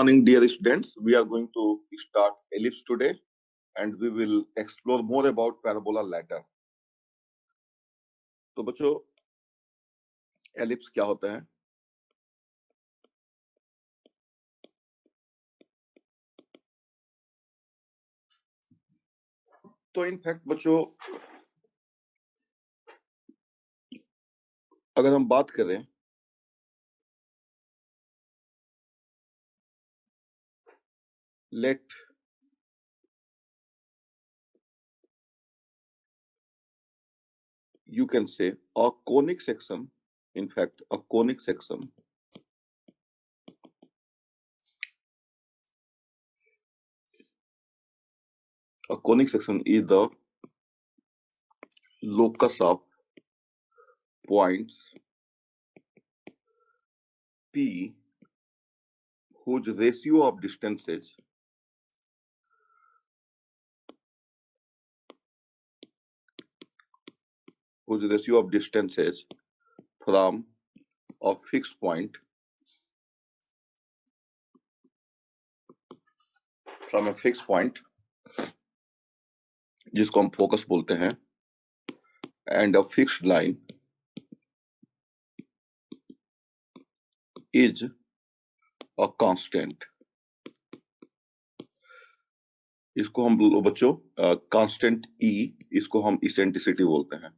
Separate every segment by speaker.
Speaker 1: morning, dear students. We are going to start ellipse today, and we will explore more about parabola later. तो बच्चों, ellipse क्या होता है? तो in fact बच्चों, अगर हम बात करें let you can say a conic section, in fact a conic section is the locus of points P whose ratio of distances from a fixed point जिसको हम फोकस बोलते हैं, and a fixed line is a constant. इसको हम बच्चों constant E, इसको हम eccentricity बोलते हैं।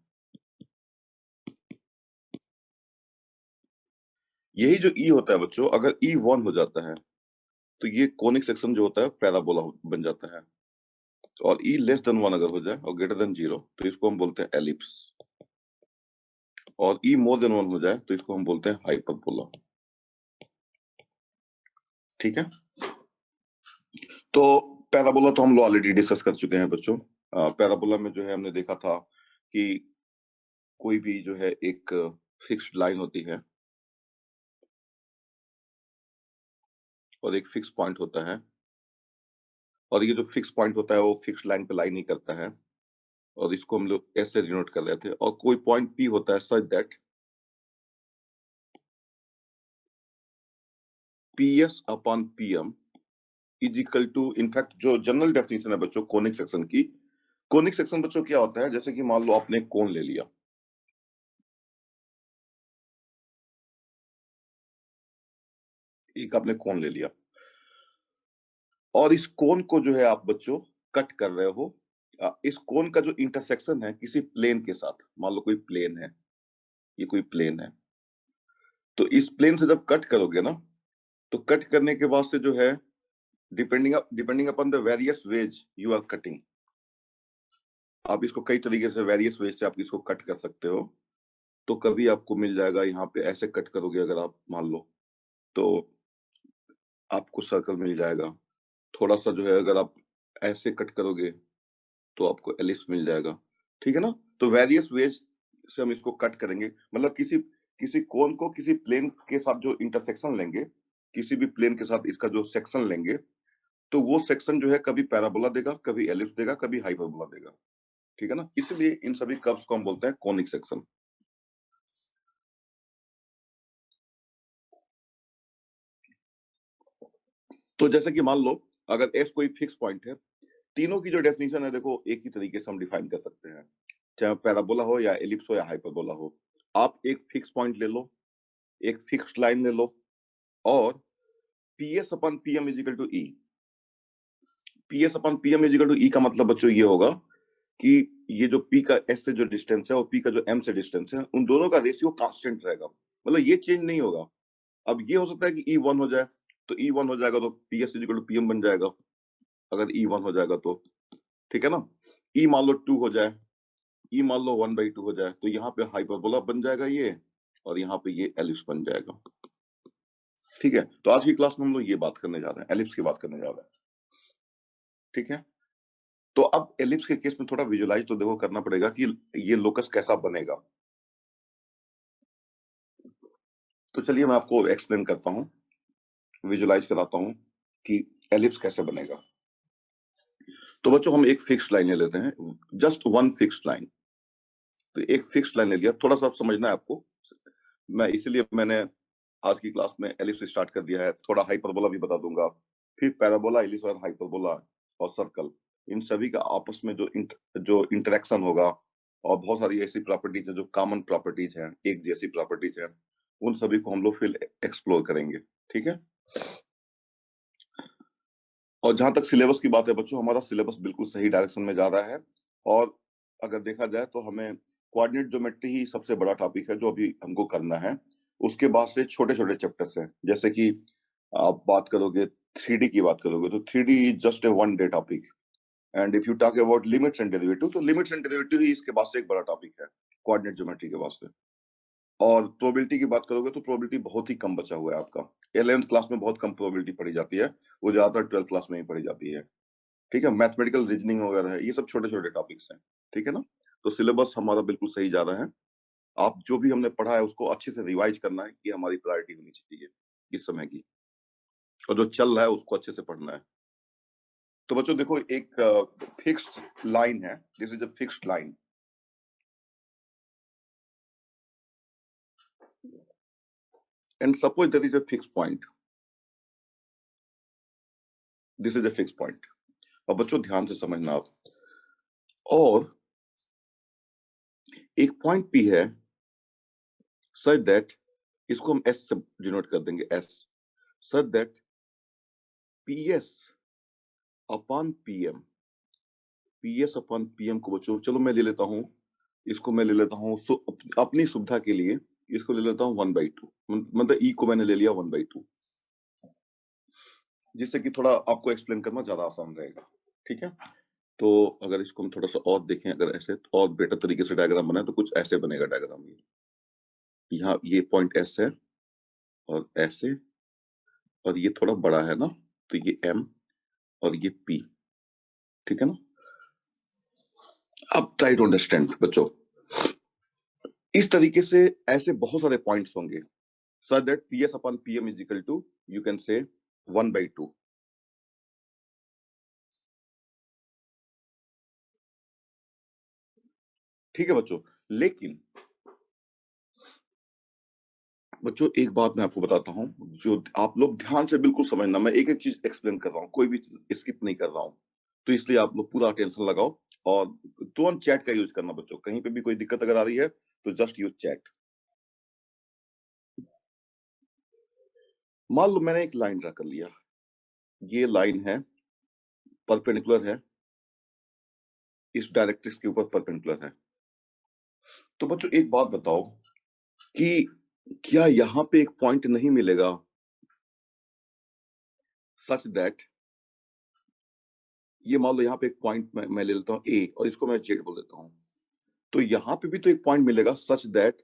Speaker 1: यही जो E होता है बच्चों, अगर E 1 हो जाता है तो ये कोनिक सेक्शन जो होता है पैराबोला बन जाता है, और E लेस देन 1 अगर हो जाए और ग्रेटर देन 0 तो इसको हम बोलते हैं एलिप्स, और E मोर देन 1 हो जाए तो इसको हम बोलते हैं हाइपरबोला। ठीक है, तो पैराबोला तो हम लोग ऑलरेडी डिस्कस कर चुके हैं बच्चों। पैराबोला में जो है हमने देखा था कि कोई भी जो है एक फिक्स्ड लाइन होती है और एक फिक्स पॉइंट होता है, और ये जो फिक्स पॉइंट होता है वो फिक्स लाइन पे लाई नहीं करता है, और इसको हम लोग ऐसे डिनोट कर रहे थे। और कोई पॉइंट P होता है such that PS upon PM is equal to, in fact जो जनरल डेफिनेशन है बच्चों कोनिक सेक्शन की, कोनिक सेक्शन बच्चों क्या होता है, जैसे कि मान लो आपने कोन ले लिया, एक आपने कोन ले लिया, और इस कोन को जो है आप बच्चों कट कर रहे हो। इस कोन का जो इंटरसेक्शन है किसी प्लेन के साथ, मान लो कोई प्लेन है, ये कोई प्लेन है, तो इस प्लेन से जब कट करोगे ना, तो कट करने के बाद से जो है depending upon the various ways you are cutting, आप इसको कई तरीके से वेरियस वेज से आप इसको कट कर सकते हो। तो कभी आपको मिल जाएगा यहाँ पे ऐसे कट करोगे अगर आप मान लो तो आपको सर्कल मिल जाएगा, थोड़ा सा जो है अगर आप ऐसे कट करोगे तो आपको एलिप्स मिल जाएगा। ठीक है ना, तो वेरियस वेज से हम इसको कट करेंगे, मतलब किसी कोन को किसी प्लेन के साथ जो इंटरसेक्शन लेंगे, किसी भी प्लेन के साथ इसका जो सेक्शन लेंगे, तो वो सेक्शन जो है कभी पैराबोला देगा, कभी एलिप्स देगा, कभी हाइपरबोला देगा। ठीक है ना, इसलिए इन सभी कर्व्स को हम बोलते हैं कोनिक सेक्शन। तो जैसे कि मान लो अगर एस कोई फिक्स पॉइंट है, तीनों की जो डेफिनेशन है देखो एक ही तरीके से हम डिफाइन कर सकते हैं, चाहे पैराबोला हो या एलिप्स हो या हाइपरबोला हो। आप एक फिक्स पॉइंट ले लो, एक फिक्स्ड लाइन ले लो, और PS upon PM is equal to E। PS upon PM is equal to E का मतलब बच्चों ये होगा कि ये जो P का S से जो डिस्टेंस है और P का जो M से डिस्टेंस है, उन दोनों का रेशियो कांस्टेंट रहेगा, मतलब ये चेंज नहीं होगा। अब ये हो सकता है कि E 1 हो जाए, तो E 1 हो जाएगा तो PS is equal to PM बन जाएगा, अगर E 1 हो जाएगा तो। ठीक है ना, E मान लो 2 हो जाए, E मान लो 1/2 हो जाए, तो यहाँ पे हाइपरबोला बन जाएगा ये, और यहाँ पे ये एलिप्स बन जाएगा। ठीक है, तो आज की क्लास में हम लोग ये बात करने जा रहे हैं, एलिप्स की बात करने जा रहे हैं। ठीक है, तो अब एलिप्स के केस में थोड़ा विजुलाइज तो देखो करना पड़ेगा कि ये लोकस कैसा बनेगा। तो चलिए मैं आपको एक्सप्लेन करता हूं, विजुलाइज कराता हूं कि एलिप्स कैसे बनेगा। तो बच्चों हम एक फिक्स्ड लाइन ले लेते हैं, जस्ट वन फिक्स्ड लाइन। तो एक फिक्स्ड लाइन ले लिया, थोड़ा सा समझना है आपको, मैं इसीलिए मैंने आज की क्लास में एलिप्स स्टार्ट कर दिया है, थोड़ा हाइपरबोला भी बता दूंगा, फिर पैराबोला, एलिप्स और हाइपरबोला और सर्कल, इन सभी का आपस में जो इंटरेक्शन होगा, और बहुत सारी ऐसी प्रॉपर्टीज है जो कॉमन प्रॉपर्टीज हैं, एक जैसी प्रॉपर्टीज हैं, उन सभी को हम लोग फिर एक्सप्लोर करेंगे। ठीक है। और जहां तक सिलेबस की बात है बच्चों, हमारा सिलेबस बिल्कुल सही डायरेक्शन में जा रहा है। और अगर देखा जाए तो हमें कोऑर्डिनेट ज्योमेट्री ही सबसे बड़ा टॉपिक है जो अभी हमको करना है। उसके बाद से छोटे छोटे चैप्टर्स हैं, जैसे कि आप बात करोगे, थ्री डी की बात करोगे तो three D is just a one day topic. And if you talk about limits and derivative, तो लिमिट्स एंड डेरिवेटिव ही इसके बाद से एक बड़ा टॉपिक है कोऑर्डिनेट ज्योमेट्री के बाद से। और प्रोबेबिलिटी की बात करोगे तो प्रोबेबिलिटी बहुत ही कम बचा हुआ है आपका। 11th क्लास में बहुत कम प्रोबेबिलिटी पढ़ी जाती है, वो ज्यादातर 12th क्लास में ही पढ़ी जाती है। ठीक है। मैथमेटिकल रीजनिंग वगैरह है, ये सब छोटे छोटे टॉपिक्स हैं। ठीक है ना। तो सिलेबस हमारा बिल्कुल सही जा रहा है। आप जो भी हमने पढ़ा है उसको अच्छे से रिवाइज करना है, ये हमारी प्रायोरिटी होनी चाहिए इस समय की। और जो चल रहा है उसको अच्छे से पढ़ना है। तो बच्चों देखो, एक फिक्स्ड लाइन है, this is a fixed line. And suppose that is a fixed point, this is a fixed point. अब बच्चों ध्यान से समझना आप। और एक पॉइंट पी है, सच दैट, इसको हम एस से डिनोट कर देंगे, S, such that P S upon PM, P S upon PM को बच्चों, चलो मैं ले लेता हूं, इसको मैं ले लेता हूं अपनी सुविधा के लिए, इसको ले लेता हूं 1/2, मतलब ई को मैंने ले लिया 1/2, जिससे कि थोड़ा आपको एक्सप्लेन करना ज्यादा आसान रहेगा। ठीक है। तो अगर इसको हम थोड़ा सा और देखें, अगर ऐसे तो और बेटर तरीके से डायग्राम बनाए तो कुछ ऐसे बनेगा डायग्राम। यहाँ ये पॉइंट एस है, और ऐसे, और ये थोड़ा बड़ा है ना, तो ये एम और ये पी। ठीक है ना। अब ट्राई टू अंडरस्टैंड बच्चों, इस तरीके से ऐसे बहुत सारे पॉइंट्स होंगे, so that P S upon P M is equal to, you can say 1/2। ठीक है बच्चों। लेकिन बच्चों एक बात मैं आपको बताता हूं, जो आप लोग ध्यान से बिल्कुल समझना, मैं एक एक चीज एक्सप्लेन कर रहा हूं, कोई भी स्किप नहीं कर रहा हूं। तो इसलिए आप लोग पूरा अटेंशन लगाओ, और तुरंत चैट का यूज करना बच्चों, कहीं पे भी कोई दिक्कत अगर आ रही है तो जस्ट यूज चैट। मान लो मैंने एक लाइन ड्रा कर लिया, ये लाइन है, परपेंडिकुलर है, इस डायरेक्ट्रिक्स के ऊपर परपेंडिकुलर है। तो बच्चों एक बात बताओ कि क्या यहां पे एक पॉइंट नहीं मिलेगा, सच दैट, ये मान लो यहाँ पे एक पॉइंट मैं ले लेता हूँ ए, और इसको मैं जेड बोल देता हूँ, तो यहां पे भी तो एक पॉइंट मिलेगा, सच दैट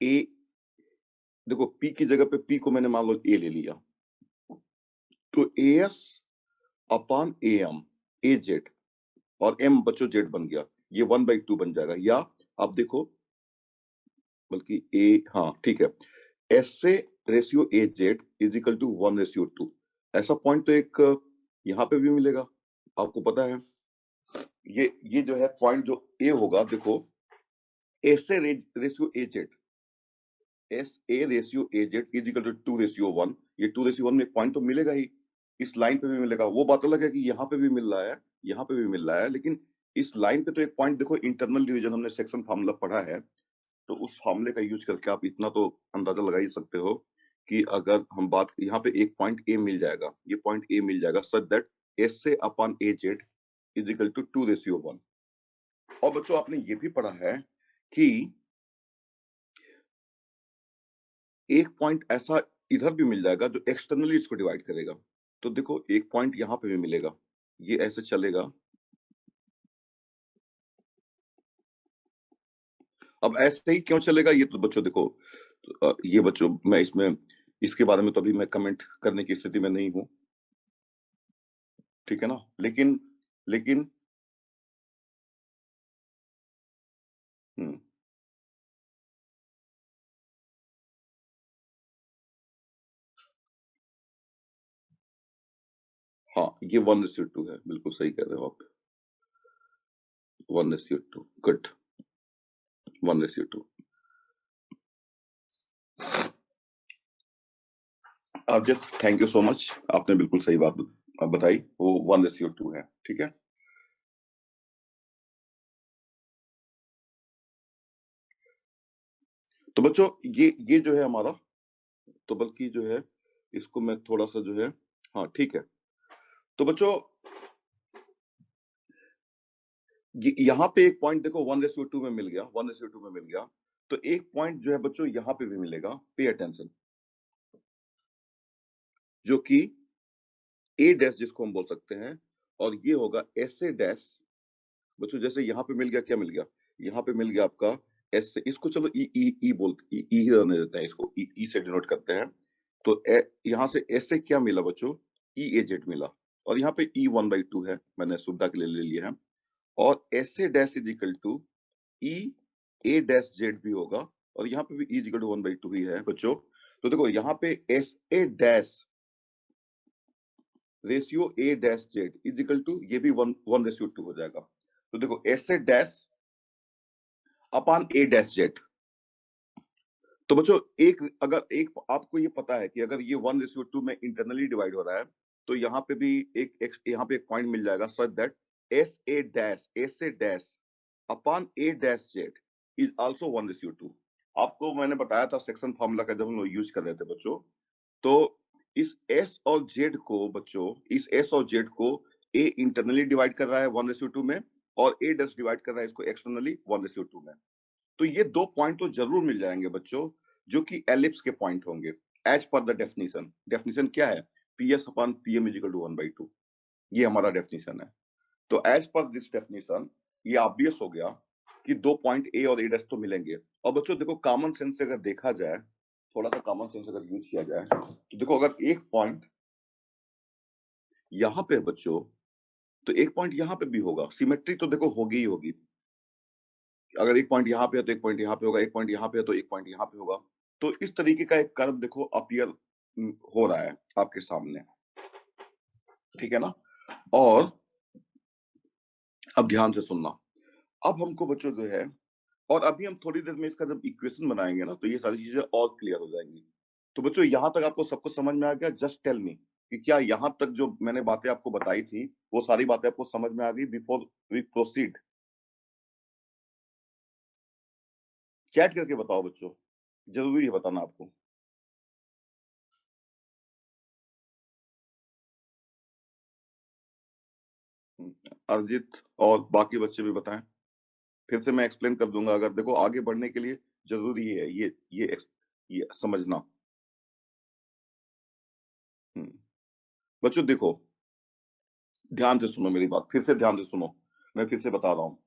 Speaker 1: ए, देखो पी की जगह पे पी को मैंने मान लो ए ले लिया, तो A S upon A M, A Z, और एम बच्चों जेड बन गया, ये 1/2 बन जाएगा। या आप देखो, बल्कि ए, हाँ ठीक है, एस से ratio A Z is equal to 1/2। ऐसा पॉइंट तो एक यहाँ पे भी मिलेगा, आपको पता है। ये जो है पॉइंट जो ए होगा, देखो एस से ratio A Z, S A ratio A Z is equal to 2/1, ये 2/1 में पॉइंट तो मिलेगा ही, इस लाइन पे भी मिलेगा। वो बात अलग है कि यहाँ पे भी मिल रहा है, यहाँ पे भी मिल रहा है, लेकिन इस लाइन पे तो एक पॉइंट, देखो इंटरनल डिवीजन हमने सेक्शन फार्मूला पढ़ा है, तो उस फार्मूले का यूज करके आप इतना तो अंदाजा लगा ही सकते हो कि अगर हम बात, यहाँ पे एक पॉइंट ए मिल जाएगा, ये पॉइंट ए मिल जाएगा, सच दैट एस से upon A Z is equal to 2/1। और बच्चों आपने ये भी पढ़ा है कि एक पॉइंट ऐसा इधर भी मिल जाएगा जो एक्सटर्नली इसको डिवाइड करेगा। तो देखो एक पॉइंट यहाँ पे भी मिलेगा, ये ऐसे चलेगा। अब ऐसे ही क्यों चलेगा, ये तो बच्चों देखो, ये बच्चों मैं इसमें, इसके बारे में तो अभी मैं कमेंट करने की स्थिति में नहीं हूं। ठीक है ना। लेकिन लेकिन हम्म, हाँ ये 1/2 है, बिल्कुल सही कह रहे हो आप, 1/2, good, 1/2। Abhijit, thank you so much. आपने बिल्कुल सही बात बताई। वो 1:2 है, ठीक है। तो बच्चों, ये जो है हमारा, तो बल्कि जो है इसको मैं थोड़ा सा जो है, हाँ ठीक है। तो बच्चों, यहाँ पे एक पॉइंट देखो 1:2 में मिल गया, 1:2 में मिल गया। तो एक पॉइंट जो है बच्चों यहाँ पे भी मिलेगा, पे अटेंशन, जो कि ए डैश जिसको हम बोल सकते हैं, और ये होगा एस ए डैश। बच्चों जैसे यहाँ पे मिल गया, क्या मिल गया, यहाँ पे मिल गया आपका एस से, इसको चलो ई ई ई बोल ई ई ही रहने देते हैं, इसको ई से डिनोट करते हैं। तो यहाँ से एस से क्या मिला बच्चों, ई ए जेड मिला। और यहाँ पे ई 1/2 है, मैंने सुविधा के लिए ले लिया है। और S A dash is equal to E A dash Z भी होगा, और यहाँ पे भी ई इज इक्वल टू 1/2 ही है बच्चों। तो देखो यहाँ पे S A dash ratio A dash Z is equal to, ये भी 1:2 हो जाएगा। तो देखो S A dash upon A dash Z. तो बच्चों एक, अगर एक आपको ये पता है कि अगर ये 1:2 में इंटरनली डिवाइड हो रहा है, तो यहाँ पे भी एक यहाँ पे एक पॉइंट मिल जाएगा, such that S A dash upon A dash Z is also 1:2। आपको मैंने बताया था सेक्शन फार्मूला का जब हम लोग यूज कर रहे थे बच्चों। तो इस एस और जेड को बच्चों, इस एस और जेड को ए इंटरनली डिवाइड कर रहा है 1:2 में, और ए डैश डिवाइड कर रहा है इसको एक्सटर्नली 1:2 में। तो ये दो पॉइंट तो जरूर मिल जाएंगे बच्चों, जो कि एलिप्स के पॉइंट होंगे, as per the definition. Definition क्या है, P S upon P M is equal to 1/2, ये हमारा डेफिनेशन है। तो एज पर दिस डेफिनेशन ये ऑब्वियस हो गया कि दो पॉइंट ए और ए डैश तो मिलेंगे। और बच्चों देखो, कॉमन सेंस से अगर देखा जाए, थोड़ा सा कॉमन सेंस अगर यूज किया जाए, तो देखो अगर एक पॉइंट यहाँ पे है बच्चों, तो एक पॉइंट यहाँ पे भी होगा, सिमेट्री तो देखो होगी ही होगी। अगर एक पॉइंट यहाँ पे है तो एक पॉइंट यहाँ पे होगा, एक पॉइंट यहाँ पे है तो एक पॉइंट यहाँ पे होगा। तो इस तरीके का एक कर्व देखो अपीयर हो रहा है आपके सामने, ठीक है ना। और अब ध्यान से सुनना, अब हमको बच्चों जो है, और अभी हम थोड़ी देर में इसका जब इक्वेशन बनाएंगे ना, तो ये सारी चीजें और क्लियर हो जाएंगी। तो बच्चों यहाँ तक आपको सब कुछ समझ में आ गया? जस्ट टेल मी कि क्या यहाँ तक जो मैंने बातें आपको बताई थी, वो सारी बातें आपको समझ में आ गई बिफोर वी प्रोसीड? चैट करके बताओ बच्चों, जरूरी है बताना आपको। अरिजीत और बाकी बच्चे भी बताएं, फिर से मैं एक्सप्लेन कर दूंगा। अगर देखो आगे बढ़ने के लिए जरूरी है ये समझना। हम्म, बच्चों देखो, ध्यान से सुनो मेरी बात, फिर से ध्यान से सुनो, मैं फिर से बता रहा हूँ,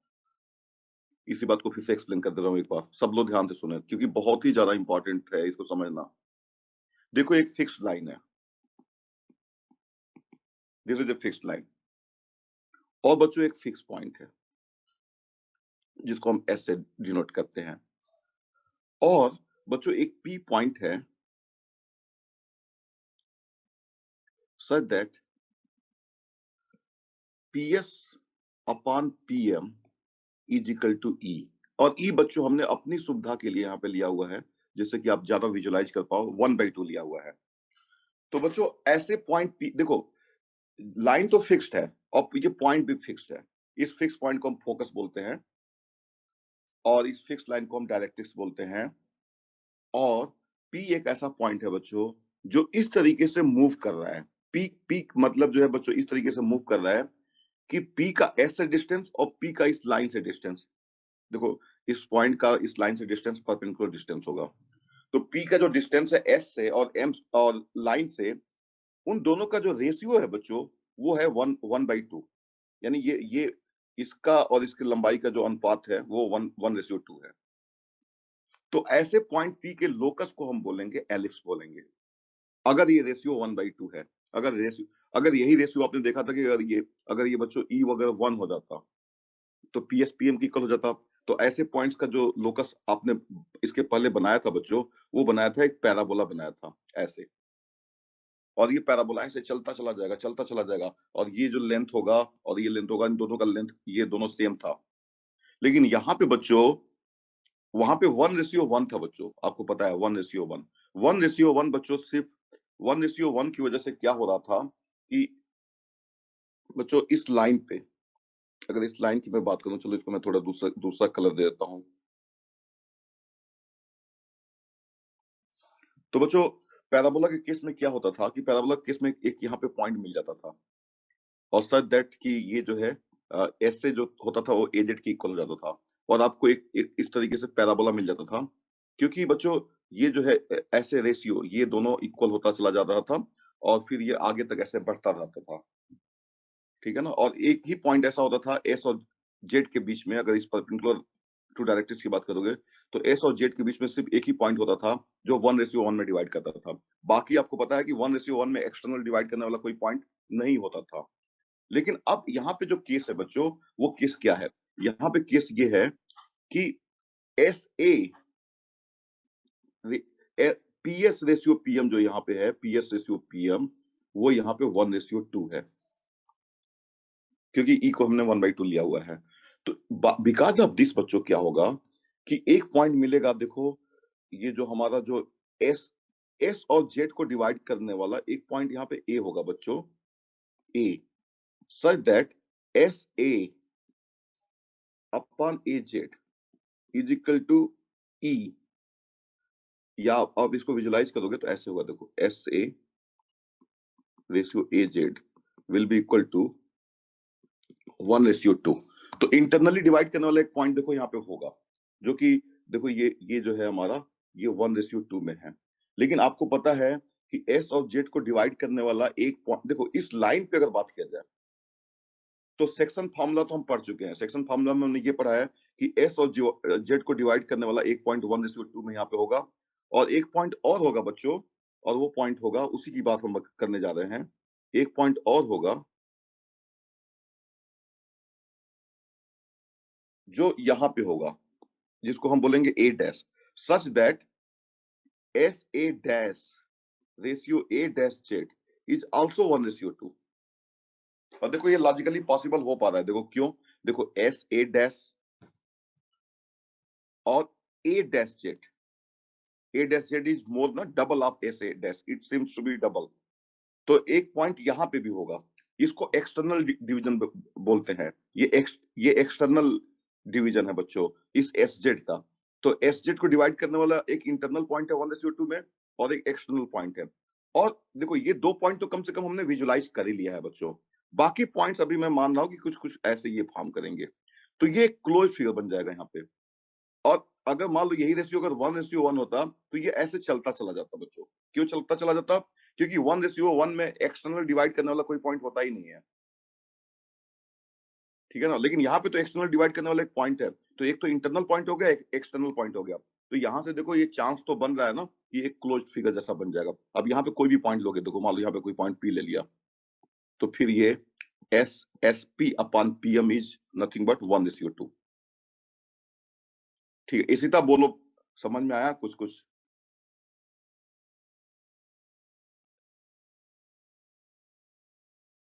Speaker 1: इसी बात को फिर से एक्सप्लेन कर दे रहा हूँ एक बार, सब लोग ध्यान से सुने क्योंकि बहुत ही ज्यादा इंपॉर्टेंट है इसको समझना। देखो एक फिक्स्ड लाइन है, this is a fixed line, और बच्चों एक फिक्स पॉइंट है जिसको हम एस से डिनोट करते हैं, और बच्चों एक पी पॉइंट है such that P S upon P M is equal to E. और ई बच्चों हमने अपनी सुविधा के लिए यहाँ पे लिया हुआ है, जिससे कि आप ज्यादा विजुलाइज कर पाओ, 1/2 लिया हुआ है। तो बच्चों ऐसे पॉइंट पी देखो, लाइन तो फिक्स्ड है और ये पॉइंट भी फिक्स्ड है। इस फिक्स पॉइंट को हम फोकस बोलते हैं, और इस फिक्स लाइन को हम डायरेक्ट्रिक्स बोलते हैं। और पी एक ऐसा पॉइंट है बच्चों जो इस तरीके से मूव कर रहा है। पीक पीक मतलब जो है बच्चों इस तरीके से मूव कर रहा है कि पी का एस से डिस्टेंस और पी का इस लाइन से डिस्टेंस, देखो इस पॉइंट का इस लाइन से डिस्टेंस परपेंडिकुलर डिस्टेंस होगा। तो पी का जो डिस्टेंस है एस से और एम और लाइन से, उन दोनों का जो रेशियो है बच्चों, वो है 1/2। यानी ये इसका और इसकी लंबाई का जो अनुपात है वो 1:2 है। तो ऐसे पॉइंट पी के लोकस को हम बोलेंगे एलिप्स बोलेंगे, अगर ये रेशियो 1/2 है। अगर यही रेशियो आपने देखा था कि अगर ये बच्चों ई वगैरह 1 हो जाता, तो पी एस पी एम की इक्वल हो जाता। तो ऐसे पॉइंट्स का जो लोकस आपने इसके पहले बनाया था बच्चों, वो बनाया था, एक पैराबोला बनाया था ऐसे, और ये पैराबोला ऐसे चलता चला जाएगा, चलता चला जाएगा, और ये जो लेंथ होगा और ये लेंथ होगा, इन दोनों का लेंथ ये दोनों सेम था। लेकिन यहाँ पे बच्चों वहां पे 1:1 था बच्चों, आपको पता है 1:1। 1:1 बच्चों, सिर्फ 1:1 की वजह से क्या हो रहा था कि बच्चों इस लाइन पे, अगर इस लाइन की मैं बात करूं, चलो इसको मैं थोड़ा दूसरा दूसरा कलर दे देता हूं। तो बच्चों पैराबोला के केस में क्या होता था कि पैराबोला के केस में एक यहाँ पे पॉइंट मिल जाता था, और सच दैट कि ये जो है एस से जो होता था वो एजेड के इक्वल हो जाता था, और आपको एक इस तरीके से पैराबोला मिल जाता था, क्योंकि बच्चों ये जो है ऐसे रेशियो ये दोनों इक्वल होता चला जा रहा था, और फिर ये आगे तक ऐसे बढ़ता रहता था, ठीक है ना। और एक ही पॉइंट ऐसा होता था एस और जेड के बीच में, अगर इस परपेंडिकुलर टू डायरेक्ट्रिक्स की बात करोगे तो एस और जेड के बीच में सिर्फ एक ही पॉइंट होता था जो 1:1 में डिवाइड करता था। बाकी आपको पता है कि 1:1 में एक्सटर्नल डिवाइड करने वाला कोई पॉइंट नहीं होता था। लेकिन अब यहाँ पे जो केस है बच्चों, वो केस क्या है? यहाँ पे केस ये है कि S A PS ratio PM जो यहाँ पे है, पीएस रेशियो पीएम, वो यहाँ पे 1:2 है, क्योंकि ई को हमने 1/2 लिया हुआ है। तो बिकॉज ऑफ दिस बच्चों क्या होगा कि एक पॉइंट मिलेगा, देखो ये जो हमारा जो एस एस और जेड को डिवाइड करने वाला एक पॉइंट यहाँ पे ए होगा बच्चों, A, such that S A upon A Z is equal to E, या आप इसको विजुलाइज करोगे तो ऐसे होगा, देखो S A ratio A Z will be equal to 1:2। तो इंटरनली डिवाइड करने वाला एक पॉइंट देखो यहाँ पे होगा, जो कि देखो ये जो है हमारा, ये 1:2 में है। लेकिन आपको पता है कि एस और जेड को डिवाइड करने वाला एक पॉइंट, देखो इस लाइन पे अगर बात किया जाए तो सेक्शन फार्मूला तो हम पढ़ चुके हैं। सेक्शन फार्मूला में हमने ये पढ़ा है कि एस और जेड को डिवाइड करने वाला एक पॉइंट 1:2 में यहाँ पे होगा, और एक पॉइंट और होगा बच्चों, और वो पॉइंट होगा, उसी की बात हम करने जा रहे हैं। एक पॉइंट और होगा जो यहाँ पे होगा, जिसको हम बोलेंगे A dash, such that S A dash ratio A dash Z is also 1:2। और देखो ये लॉजिकली पॉसिबल हो पा रहा है, देखो क्यों, देखो एस ए डैश और A dash Z, A dash Z is more ना double of S A dash, it seems to be double. तो एक पॉइंट यहाँ पे भी होगा, इसको एक्सटर्नल डिवीजन बोलते हैं। ये एक्सटर्नल डिवीजन है बच्चों इस एस जेड का। तो एस जेड को डिवाइड करने वाला एक इंटरनल पॉइंट है 1:2 में, और एक एक्सटर्नल पॉइंट है। और देखो ये दो पॉइंट तो कम से कम हमने विजुलाइज कर ही लिया है बच्चों, बाकी पॉइंट्स अभी मैं मान रहा हूँ कि कुछ कुछ ऐसे ये फॉर्म करेंगे। तो ये क्लोज फिगर बन जाएगा यहाँ पे। और अगर मान लो यही रेशियो अगर 1:1 होता तो ये ऐसे चलता चला जाता बच्चों। क्यों चलता चला जाता? क्योंकि 1:1 में एक्सटर्नल डिवाइड करने वाला कोई पॉइंट होता ही नहीं है, ठीक है ना। लेकिन यहाँ पे तो एक्सटर्नल डिवाइड करने वाला एक पॉइंट है, तो एक तो इंटरनल पॉइंट हो गया, एक एक्सटर्नल पॉइंट हो गया। तो यहाँ से देखो ये चांस तो बन रहा है ना कि एक क्लोज फिगर जैसा बन जाएगा। अब यहाँ पे कोई भी पॉइंट लोगे, देखो मान लो यहाँ पे कोई पॉइंट पी ले लिया, तो फिर ये S S P upon PM is nothing but 1:2। ठीक है, इसी तरह बोलो, समझ में आया कुछ कुछ?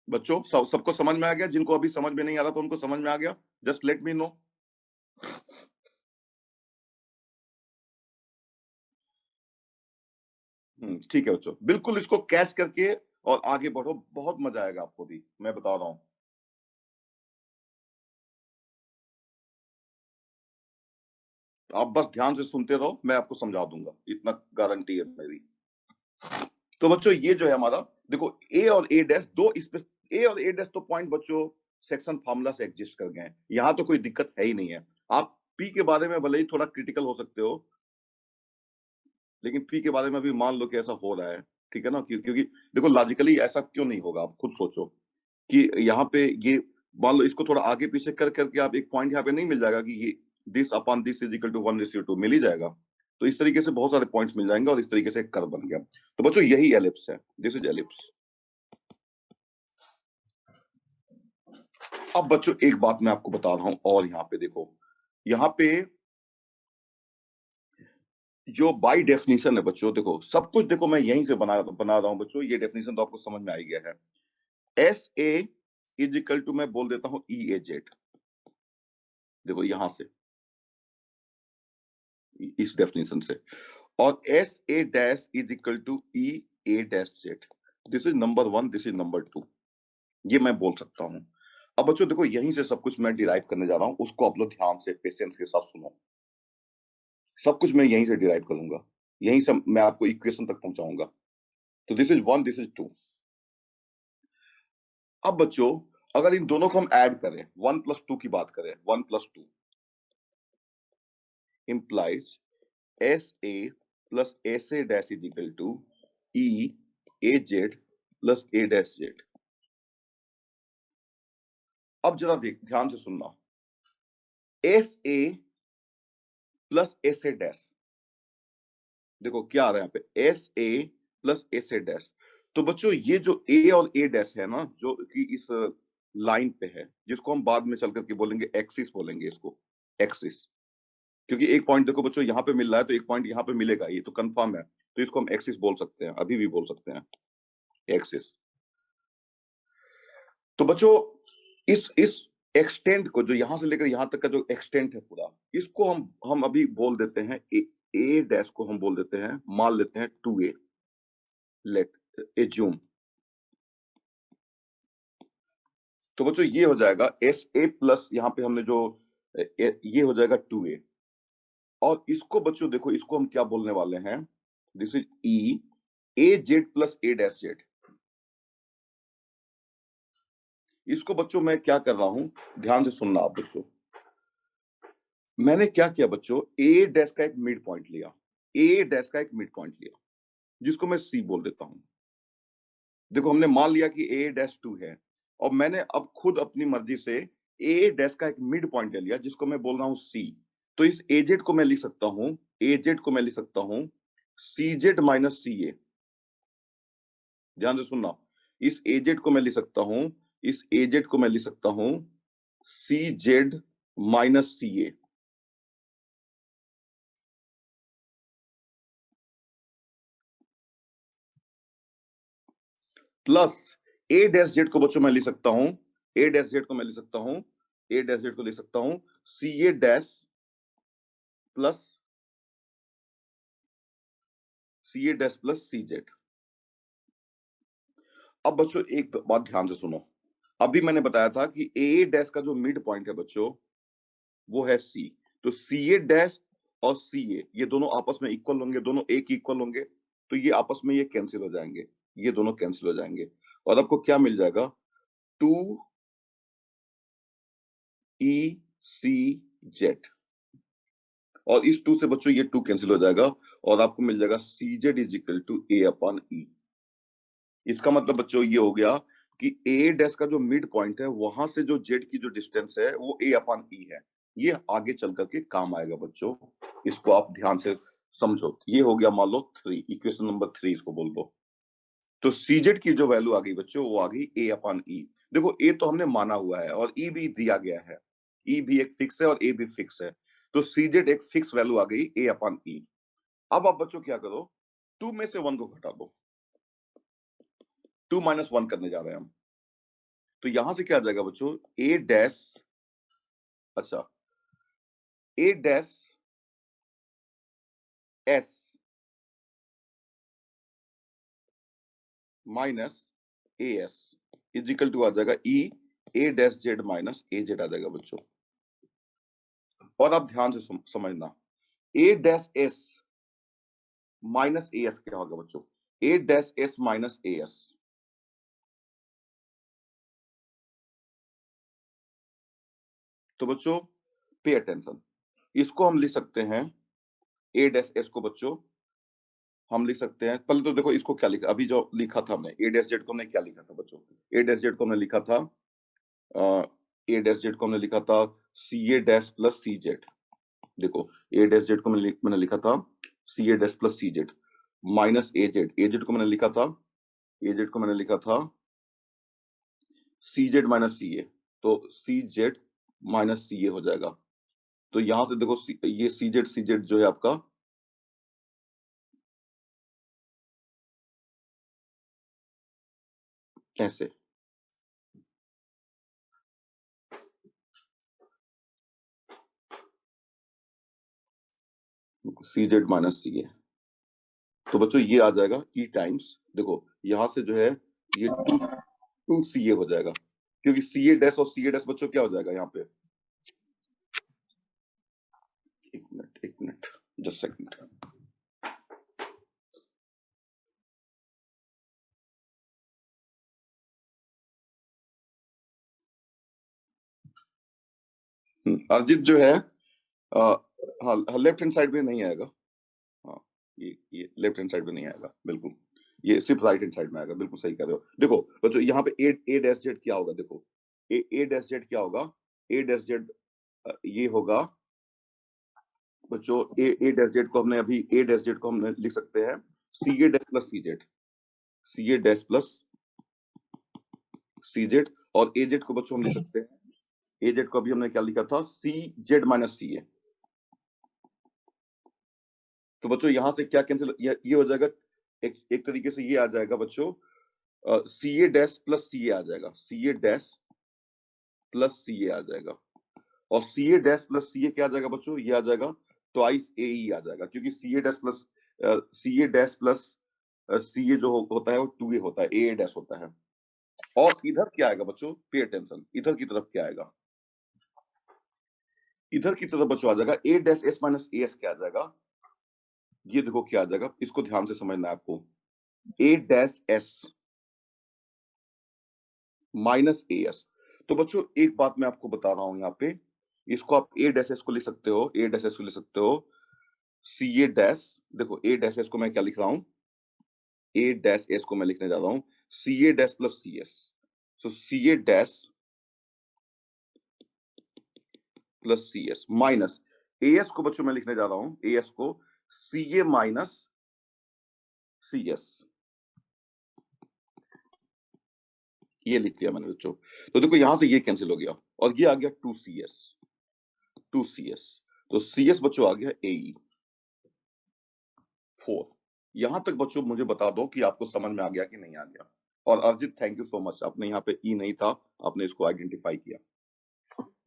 Speaker 1: बच्चों सबको समझ में आ गया? जिनको अभी समझ में नहीं आ रहा तो उनको समझ में आ गया? Just let me no. ठीक है बच्चों, बिल्कुल इसको कैच करके और आगे बढ़ो, बहुत मजा आएगा आपको भी, मैं बता रहा हूँ। आप बस ध्यान से सुनते रहो, मैं आपको समझा दूंगा, इतना गारंटी है मेरी। तो बच्चों ये जो है हमारा, देखो ए और ए डैश दो, इसमें ए और ए डैश तो पॉइंट बच्चों सेक्शन फार्मूला से एग्जिस्ट कर गए हैं, यहाँ तो कोई दिक्कत है ही नहीं है। आप पी के बारे में भले ही थोड़ा क्रिटिकल हो सकते हो, लेकिन पी के बारे में भी मान लो कि ऐसा हो रहा है, ठीक है ना। क्योंकि देखो लॉजिकली ऐसा क्यों नहीं होगा, आप खुद सोचो कि यहाँ पे ये मान लो इसको थोड़ा आगे पीछे कर करके आप एक पॉइंट यहाँ पे नहीं मिल जाएगा कि ये this upon this is equal to 1:2 मिल ही जाएगा। तो इस तरीके से बहुत सारे पॉइंट्स मिल जाएंगे और इस तरीके से एक कर्व बन गया। तो बच्चों यही एलिप्स है, दिस इज एलिप्स। अब बच्चों एक बात मैं आपको बता रहा हूं, और यहाँ पे देखो, यहाँ पे जो बाय डेफिनेशन है बच्चों, देखो सब कुछ देखो मैं यहीं से बना रहा हूं बच्चों, ये डेफिनेशन तो आपको समझ में आ ही गया है। S A is equal to मैं बोल देता हूं ई ए जेड, देखो यहां से इस डेफिनेशन से। और S A dash is equal to E A dash Z, this is number 1, this is number 2, ये मैं बोल सकता हूं। अब बच्चों देखो यहीं से सब कुछ मैं डिराइव करने जा रहा हूं, उसको आप लोग ध्यान से पेशेंस के साथ सुनो। सब कुछ मैं यहीं से डिराइव करूंगा, यहीं से मैं आपको इक्वेशन तक पहुंचाऊंगा। तो दिस इज 1, दिस इज 2। अब बच्चों अगर इन दोनों को हम ऐड करें, 1 प्लस 2 की बात करें, 1 plus 2 implies S A plus S A dash is equal to E A Z plus A dash Z. अब जरा ध्यान से सुनना, S A plus S A dash, देखो क्या आ रहा है यहाँ पे, S A plus S A dash. तो बच्चों ये जो ए और ए डैश है ना, जो कि इस लाइन पे है, जिसको हम बाद में चल करके बोलेंगे एक्सिस, बोलेंगे इसको एक्सिस, क्योंकि एक पॉइंट देखो बच्चों यहाँ पे मिल रहा है तो एक पॉइंट यहाँ पे मिलेगा, ये तो कंफर्म है, तो इसको हम एक्सिस बोल सकते हैं, अभी भी बोल सकते हैं एक्सिस। तो बच्चों इस एक्सटेंट को, जो यहां से लेकर यहां तक का जो एक्सटेंट है पूरा, इसको हम अभी बोल देते हैं ए डैश को हम बोल देते हैं, मान लेते हैं 2a, लेट एज्यूम। तो बच्चों ये हो जाएगा एस ए प्लस, यहाँ पे हमने जो ये हो जाएगा 2a। और इसको बच्चों देखो, इसको हम क्या बोलने वाले हैं, this is E A Z plus A dash Z. इसको बच्चों मैं क्या कर रहा हूं, ध्यान से सुनना आप बच्चों। मैंने क्या किया बच्चों, ए डैश का एक मिड पॉइंट लिया, ए डैश का एक मिड पॉइंट लिया, जिसको मैं सी बोल देता हूं। देखो हमने मान लिया कि ए डैश 2 है, और मैंने अब खुद अपनी मर्जी से ए डैश का एक मिड पॉइंट ले लिया, जिसको मैं बोल रहा हूं सी। तो इस एजेड को मैं लिख सकता हूं, एजेड को मैं लिख सकता हूं सी जेड माइनस सी ए। ध्यान से सुनना, इस एजेड को मैं लिख सकता हूं, इस एजेड को मैं लिख सकता हूं सी Z minus C A. Plus A dash Z को बच्चों मैं लिख सकता हूं, ए डैश जेड को मैं लिख सकता हूं, ए डैश जेड को लिख सकता हूं C A dash plus C A dash plus C Z. अब बच्चों एक बात ध्यान से सुनो, अभी मैंने बताया था कि ए डैश का जो मिड पॉइंट है बच्चों, वो है सी। तो सी ए डैश और सी ए, ये दोनों आपस में इक्वल होंगे, दोनों एक इक्वल होंगे, तो ये आपस में ये कैंसिल हो जाएंगे, ये दोनों कैंसिल हो जाएंगे, और आपको क्या मिल जाएगा, 2 ई सी जेड। और इस 2 से बच्चों ये 2 कैंसिल हो जाएगा, और आपको मिल जाएगा C Z is equal to A upon E. इसका मतलब बच्चों ये हो गया कि ए डैश का जो मिड पॉइंट है, वहां से जो जेड की जो डिस्टेंस है वो ए अपॉन ई है। ये आगे चल करके काम आएगा बच्चों, इसको आप ध्यान से समझो। ये हो गया मान लो 3, इक्वेशन नंबर 3 इसको बोल दो। तो सीजेड की जो वैल्यू आ गई बच्चों, वो आ गई ए अपॉन ई। देखो ए तो हमने माना हुआ है और ई भी दिया गया है, ई भी एक फिक्स है और ए भी फिक्स है, तो सीजेड एक फिक्स वैल्यू आ गई ए अपॉन ई। अब आप बच्चों क्या करो, 2 में से 1 को घटा दो, 2 माइनस 1 करने जा रहे हैं हम। तो यहां से क्या आ जाएगा बच्चों, ए डैश, अच्छा, A dash S minus A S is equal to आ जाएगा E A dash Z minus A Z आ जाएगा बच्चों। और आप ध्यान से समझना, A dash S minus A S क्या होगा बच्चों, A dash S minus A S. तो बच्चों पे अटेंशन, इसको हम लिख सकते हैं, ए डैश एस को बच्चों हम लिख सकते हैं, पहले तो देखो इसको क्या लिखा, अभी जो लिखा था हमने ए डैश जेड को, हमने क्या लिखा था बच्चों, ए डैश जेड को हमने लिखा था, ए डैश जेड को हमने लिखा था सी A dash plus C Z. देखो ए डैश जेड को मैंने लिखा था सी A dash plus C Z minus A Z, A Z को मैंने लिखा था, ए जेड को मैंने लिखा था सी जेड माइनस सी ए। तो सी जेड माइनस सी ए हो जाएगा। तो यहां से देखो ये सी जेड जो है आपका, ऐसे, सी जेड माइनस सी ए। तो बच्चों ये आ जाएगा ई टाइम्स, देखो यहां से जो है ये टू सी ए हो जाएगा, क्योंकि सी ए डैश और सी ए डैश बच्चों क्या हो जाएगा यहाँ पे, एक मिनट जस्ट सेकंड। अर्जित जो है हाँ लेफ्ट हैंड साइड में नहीं आएगा, हाँ ये लेफ्ट हैंड साइड में नहीं आएगा बिल्कुल, ये सिर्फ राइट हैंड साइड में आएगा, बिल्कुल सही कह रहे हो। देखो बच्चों यहाँ पे ए डैश जेड क्या होगा, देखो ए डैश जेड क्या होगा, ए डैश जेड ये होगा बच्चों, ए डैश जेड को हमने अभी ए डैश जेड को हमने लिख सकते हैं सी A dash plus C Z, C A dash plus C Z, और ए जेड को बच्चों हम लिख सकते हैं, ए जेड को अभी हमने क्या लिखा था सी जेड माइनस सी ए। तो बच्चों यहाँ से क्या कैंसिल, ये हो जाएगा एक तरीके से ये आ जाएगा बच्चों सी ए डैश प्लस सी ए आ जाएगा, सी ए डैश प्लस सी ए आ जाएगा, और सी ए डैश प्लस सी ए क्या आ जाएगा बच्चों, ये आ जाएगा ट्वाइस ए ई आ जाएगा, क्योंकि सी A dash plus C A dash plus सी ए जो होता है वो टू ए होता है, ए डैश होता है। और इधर क्या आएगा बच्चों, पे अटेंशन, इधर की तरफ क्या आएगा, इधर की तरफ बच्चों आ जाएगा A dash S minus A S क्या आ जाएगा, ये देखो क्या आ जाएगा, इसको ध्यान से समझना है आपको, A dash S minus A S. तो बच्चों एक बात मैं आपको बता रहा हूं यहाँ पे, इसको आप ए डैश एस को लिख सकते हो, ए डैश एस को लिख सकते हो सी ए डैश, देखो ए डैश एस को मैं क्या लिख रहा हूं, ए डैश एस को मैं लिखने जा रहा हूं C A dash plus C S, so C A dash plus C S minus A S को बच्चों मैं लिखने जा रहा हूं, ए एस को सी ए माइनस सी एस, ये लिख दिया मैंने बच्चों। तो देखो यहां से ये कैंसिल हो गया और ये आ गया two C S, two C S, तो सी एस बच्चों आ गया ए ई 4। यहां तक बच्चों मुझे बता दो कि आपको समझ में आ गया कि नहीं आ गया। और अर्जित थैंक यू सो मच, आपने यहाँ पे ई नहीं था, आपने इसको आइडेंटिफाई किया।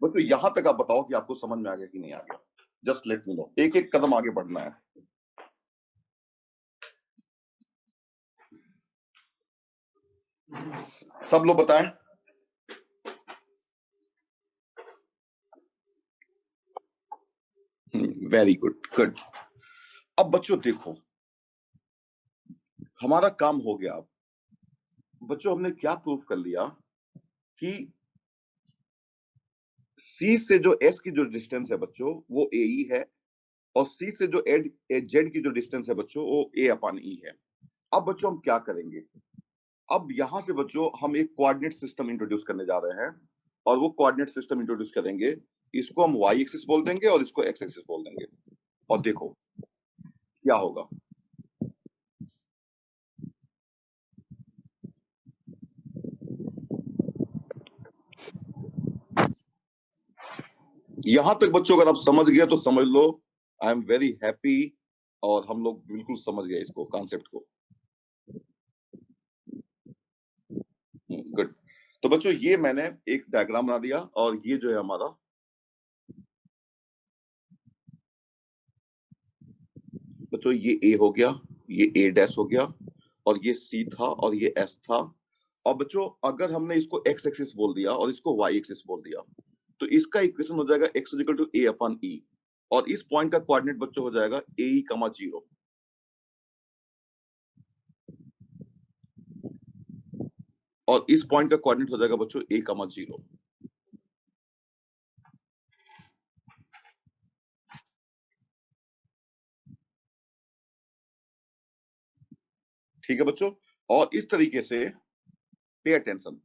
Speaker 1: बच्चों यहां तक आप बताओ कि आपको समझ में आ गया कि नहीं आ गया, जस्ट लेट मी नो, एक एक कदम आगे बढ़ना है। सब लोग बताएं। Very good, good. अब बच्चों देखो हमारा काम हो गया। अब बच्चों हमने क्या प्रूव कर लिया कि सी से जो एस की जो डिस्टेंस है बच्चों वो ए ई है, और सी से जो जेड की जो डिस्टेंस है बच्चों वो ए अपॉन ई है। अब बच्चों हम क्या करेंगे, अब यहां से बच्चों हम एक कोऑर्डिनेट सिस्टम इंट्रोड्यूस करने जा रहे हैं, और वो कोऑर्डिनेट सिस्टम इंट्रोड्यूस करेंगे, इसको हम वाई एक्सिस बोल देंगे और इसको एक्स एक्सिस बोल देंगे, और देखो क्या होगा। यहां तक बच्चों अगर आप समझ गए तो समझ लो, आई एम वेरी हैप्पी, और हम लोग बिल्कुल समझ गए इसको, कॉन्सेप्ट को। गुड। तो बच्चों ये मैंने एक डायग्राम बना दिया, और ये जो है हमारा बच्चों ये ए हो गया, ये ए डैश हो गया, और ये सी था और ये एस था। और बच्चों अगर हमने इसको एक्स एक्सिस बोल दिया और इसको वाई एक्सिस बोल दिया, तो इसका इक्वेशन हो जाएगा X equal to A upon E, और इस पॉइंट का कोऑर्डिनेट बच्चों हो जाएगा ए ई कमा 0, और इस पॉइंट का कोऑर्डिनेट हो जाएगा बच्चों ए कमा 0। ठीक है बच्चों, और इस तरीके से पे अटेंशन,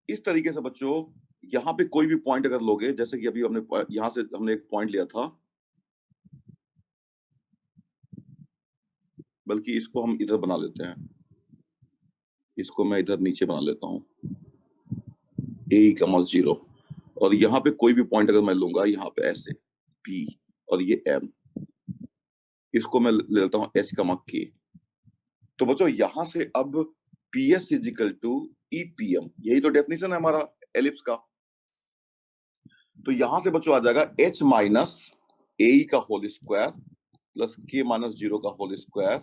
Speaker 1: इस तरीके से बच्चों यहाँ पे कोई भी पॉइंट अगर लोगे, जैसे कि अभी हमने यहां से हमने एक पॉइंट लिया था, बल्कि इसको हम इधर बना लेते हैं, इसको मैं इधर नीचे बना लेता हूँ ए कमा 0, और यहाँ पे कोई भी पॉइंट अगर मैं लूंगा यहाँ पे ऐसे पी और ये एम, इसको मैं ले लेता हूँ एच कमा के। तो बच्चों यहां से अब P S is equal to E P M, यही तो डेफिनेशन है हमारा एलिप्स का। तो यहां से बच्चों आ जाएगा एच माइनस ए का whole square plus K minus 0 का whole square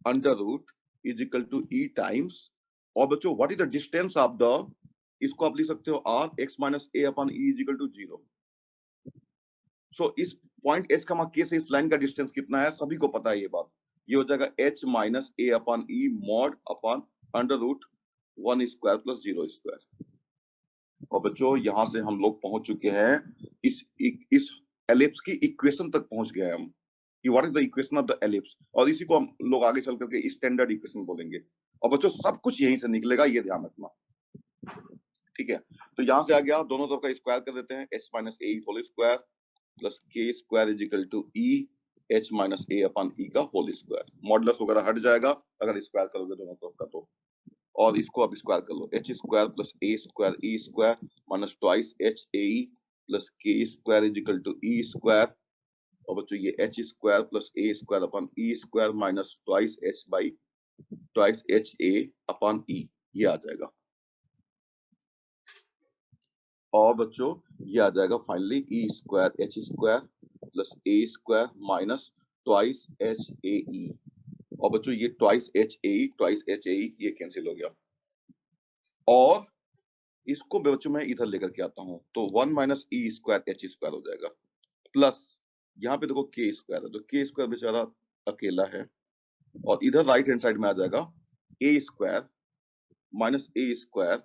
Speaker 1: under root is equal to E times, और बच्चों what is the distance of the, इसको आप लिख सकते हो R X minus A upon E is equal to 0। So इस पॉइंट एच का के से इस लाइन का डिस्टेंस कितना है, सभी को पता है ये बात। ये हो जाएगा H minus A upon E mod upon under root 1 square plus 0 square. और बच्चों यहां से हम लोग पहुंच चुके हैं इस एलिप्स की इक्वेशन तक पहुंच गए हम कि what is the equation of the ellipse, और इसी को हम लोग आगे चल करके स्टैंडर्ड इक्वेशन बोलेंगे। और बच्चों सब कुछ यहीं से निकलेगा, ये ध्यान रखना, ठीक है। तो यहां से आ गया, दोनों तरफ का स्क्वायर कर देते हैं, H minus A whole square plus K square is equal to E H minus A upon E का होल स्क्वायर। मॉडुलस वगैरह हट जाएगा अगर स्क्वायर करोगे दोनों तरफ का तो, और इसको अब स्क्वायर कर लो, H square plus A square E square minus twice H A E plus K square is equal to E square. और बच्चों ये H square plus A square upon E square minus twice H by twice H A upon E, ये आ जाएगा। और बच्चों ये आ जाएगा finally E square H square plus A square minus twice H A E. और बच्चों ये ट्वाइस एच ए ये कैंसिल हो गया, और इसको बच्चों मैं इधर लेकर के आता हूं तो 1 minus E square H square हो जाएगा, प्लस यहाँ पे देखो के स्क्वायर है तो के स्क्वायर बेचारा अकेला है, और इधर राइट हैंड साइड में आ जाएगा ए square minus A square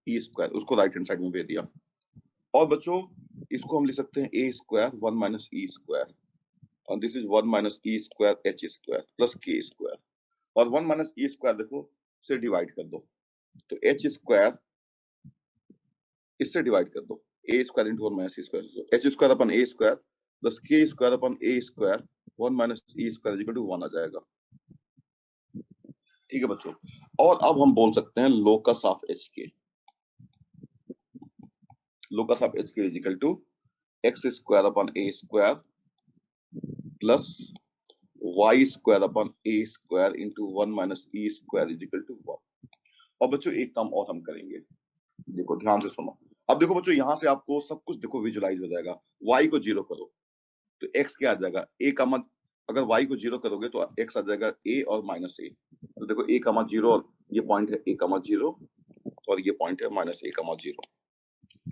Speaker 1: E square, उसको राइट हैंड साइड में भेज दिया। और बच्चों इसको हम लिख सकते हैं ए स्क्वायर 1 माइनस ई स्क्वायर, और this is 1 minus E square H square plus K square, और 1 माइनस ई स्क्वायर देखो से डिवाइड कर दो तो एच स्क्वायर इससे डिवाइड कर दो, A square into 1 minus E square, H square upon A square plus K square upon A square 1 minus E square equal to 1 आ जाएगा, ठीक है बच्चों। और अब हम बोल सकते हैं locus of H K, locus of H K is equal to X square upon A square plus Y square upon A square into 1 minus E square is equal to 1। और बच्चों एक काम और हम करेंगे, देखो ध्यान से सुनो। अब देखो बच्चों यहां से आपको सब कुछ देखो विजुलाइज हो जाएगा, y को 0 करो तो x क्या आ जाएगा, a का मान, अगर y को 0 करोगे तो x आ जाएगा a और माइनस a। तो देखो a का मान 0 और ये पॉइंट है a का मान 0 और ये पॉइंट है माइनस a का मान 0।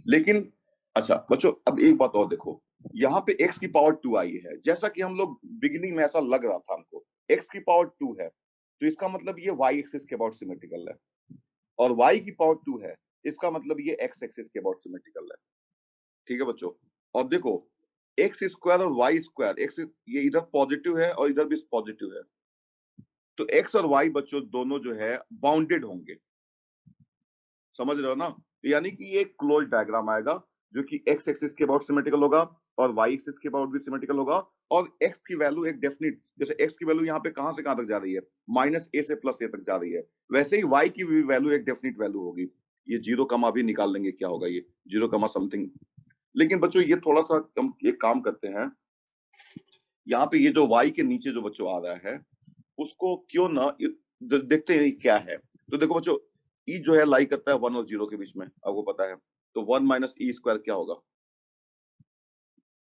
Speaker 1: लेकिन अच्छा बच्चों अब एक बात और देखो, यहाँ पे x की पावर 2 आई है, जैसा कि हम लोग बिगिनिंग में ऐसा लग रहा था हमको x की पावर 2 है, तो इसका मतलब ये y एक्सिस के अबाउट सिमेट्रिकल है, और y की पावर 2 है इसका मतलब ये x एक्सिस के अबाउट सिमेट्रिकल है, ठीक है बच्चों। और देखो एक्स स्क्वायर और वाई स्क्वायर, एक्स ये इधर पॉजिटिव है और इधर भी पॉजिटिव है, तो एक्स और वाई बच्चों दोनों जो है बाउंडेड होंगे, समझ रहे हो ना, यानी कि ये क्लोज डायग्राम आएगा जो कि एक्स एक्सिस के अबाउट सिमेट्रिकल होगा और वाई एक्सिस के अबाउट भी सिमेट्रिकल होगा, और एक्स की वैल्यू एक डेफिनिट, जैसे एक्स की वैल्यू यहाँ पे कहां से कहां तक जा रही है, माइनस ए से प्लस ए तक जा रही है, वैसे ही वाई की भी वैल्यू एक डेफिनिट वैल्यू होगी। ये 0 कमा भी निकाल लेंगे, क्या होगा ये 0 कमा समथिंग। लेकिन बच्चों ये थोड़ा सा हम एक काम करते हैं, यहाँ पे ये जो y के नीचे जो बच्चों आ रहा है उसको क्यों ना देखते हैं क्या है। तो देखो बच्चों ई जो है लाई करता है 1 और 0 के बीच में, आपको पता है, तो 1 माइनस ई स्क्वायर क्या होगा,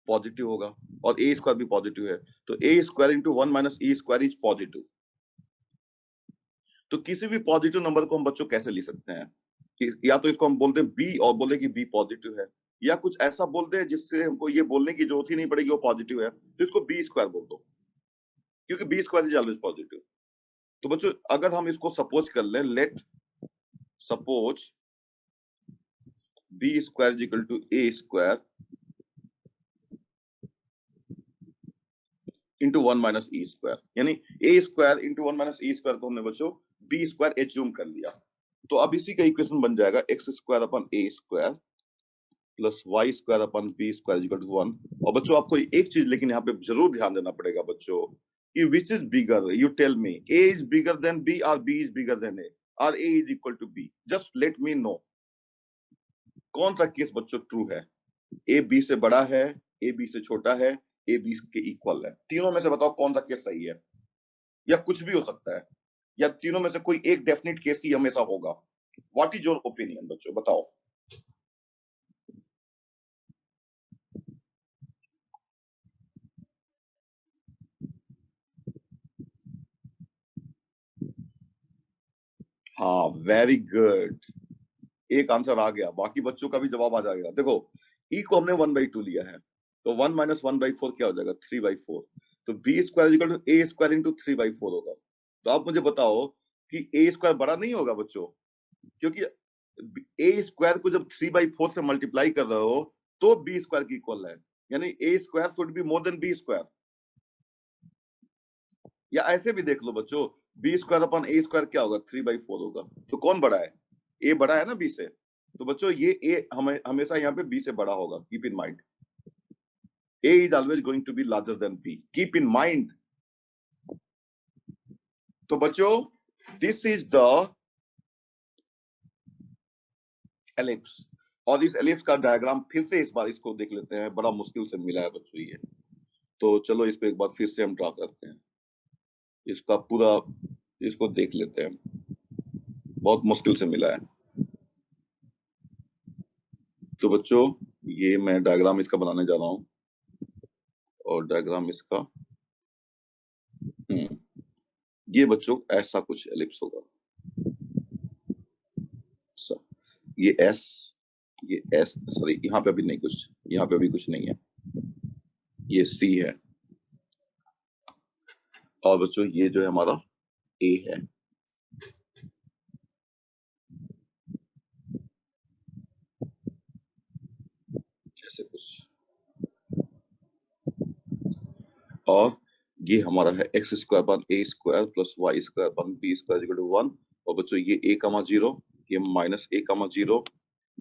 Speaker 1: पॉजिटिव होगा, और ए स्क्वायर भी पॉजिटिव है, तो A square into 1 minus E square is positive. तो किसी भी पॉजिटिव नंबर को हम बच्चों कैसे लिख सकते हैं, या तो इसको हम बोलते हैं बी और बोले कि बी पॉजिटिव है, या कुछ ऐसा बोलते हैं जिससे हमको ये बोलने की जरूरत ही नहीं पड़ेगी वो पॉजिटिव है, तो इसको बी स्क्वायर बोल दो, क्योंकि B square is always positive. तो बच्चों अगर हम इसको सपोज कर लें, let suppose B square is equal to A square into 1 minus E square, यानी A square into 1 minus E square को हमने बच्चों बी स्क्वायर एज्यूम कर लिया, तो अब इसी का इक्वेशन बन जाएगा X square upon A square plus Y square upon B square equal to 1। और बच्चों आपको एक चीज लेकिन यहाँ पे जरूर ध्यान देना पड़ेगा बच्चों, कि which is bigger, you tell me, A is bigger than B और B is bigger than A और A is equal to B, just let me know कौन सा केस बच्चों ट्रू है, ए बी से बड़ा है, ए बी से छोटा है, ए बी के इक्वल है, तीनों में से बताओ कौन सा केस सही है, या कुछ भी हो सकता है, या तीनों में से कोई एक डेफिनेट केस ही हमेशा होगा। व्हाट इज योर ओपिनियन बच्चों, बताओ। हाँ, वेरी गुड। एक आंसर आ गया, बाकी बच्चों का भी जवाब आ जाएगा। देखो, ई को हमने 1/2 लिया है, तो 1 - 1/4 क्या हो जाएगा? 3/4। तो B square equal to A square into 3/4 होगा। तो आप मुझे बताओ कि ए स्क्वायर बड़ा नहीं होगा बच्चों? क्योंकि ए स्क्वायर को जब 3/4 से मल्टीप्लाई कर रहे हो तो बी स्क्वायर की इक्वल है, यानी A square should be more than B square. या ऐसे भी देख लो बच्चों, B square upon A square क्या होगा? 3/4 होगा। तो कौन बड़ा है? ए बड़ा है ना बी से। तो बच्चों ये ए हमेशा यहाँ पे बी से बड़ा होगा, keep in mind. A is always going to be larger than B, keep in mind. तो बच्चों दिस इज द एलिप्स, और इस एलिप्स का डायग्राम फिर से इस बार इसको देख लेते हैं, बड़ा मुश्किल से मिला है बच्चों ये। तो चलो इस पे एक बार फिर से हम ड्रा करते हैं, इसका पूरा इसको देख लेते हैं, बहुत मुश्किल से मिला है। तो बच्चों ये मैं डायग्राम इसका बनाने जा रहा हूं, और डायग्राम इसका ये बच्चों ऐसा कुछ एलिप्स होगा। ये एस सॉरी, यहाँ पे अभी नहीं कुछ, यहाँ पे अभी कुछ नहीं है, ये सी है, और बच्चों ये जो है हमारा ए है। ऐसे कुछ, और ये हमारा है X square upon A square plus Y square upon B square equal to 1। और बच्चों ये ए कमा 0, ये माइनस ए कमा 0,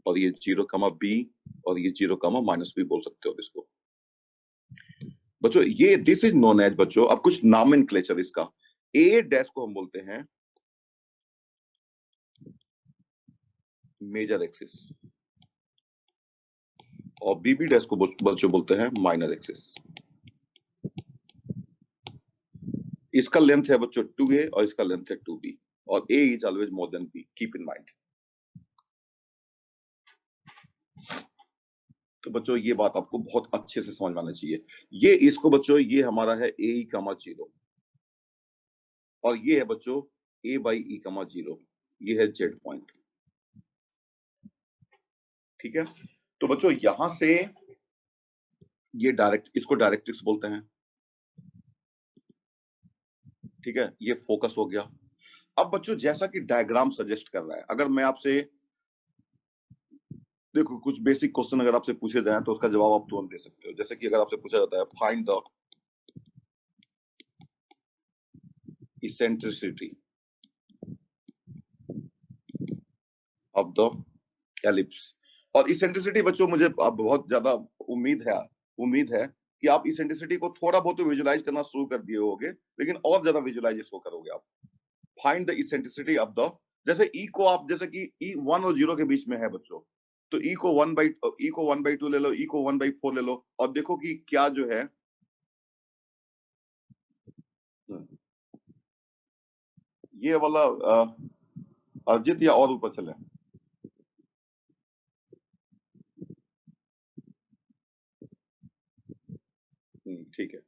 Speaker 1: और ये 0 कमा बी, और ये 0 कमा माइनस बी बोल सकते हो इसको। बच्चों ये दिस इज नोन एज बच्चों, अब कुछ नॉमेनक्लेचर इसका, ए डैश को हम बोलते हैं मेजर एक्सिस, और बीबी डैश को बच्चों बोलते हैं माइनर एक्सिस। इसका लेंथ है बच्चों 2a और इसका लेंथ है 2b, और a is always more than b, keep in mind. तो बच्चों ये बात आपको बहुत अच्छे से समझ में आना चाहिए। ये इसको बच्चों ये हमारा है a e कमा 0, और ये है बच्चों a बाई e कमा 0, ये है z पॉइंट। ठीक है, तो बच्चों यहां से ये डायरेक्ट, इसको डायरेक्ट्रिक्स बोलते हैं। ठीक है, ये फोकस हो गया। अब बच्चों जैसा कि डायग्राम सजेस्ट कर रहा है, अगर मैं आपसे देखो कुछ बेसिक क्वेश्चन अगर आपसे पूछे जाए तो उसका जवाब आप तुरंत दे सकते हो। जैसे कि अगर आपसे पूछा जाता है find the eccentricity of the ellipse, और इसेंट्रिसिटी बच्चों मुझे अब बहुत ज्यादा उम्मीद है कि आप इसेंट्रिसिटी को थोड़ा बहुत विजुलाइज करना शुरू कर दिए होगे, लेकिन और ज्यादा विजुलाइज इसको करोगे आप। Find the eccentricity of the, जैसे ई को आप, जैसे कि ई 1 और 0 के बीच में है बच्चों, तो ई को 1/2 ले लो, ई को 1/4 ले लो, और देखो कि क्या जो है ये वाला अर्जित, या और ऊपर चले? ठीक है,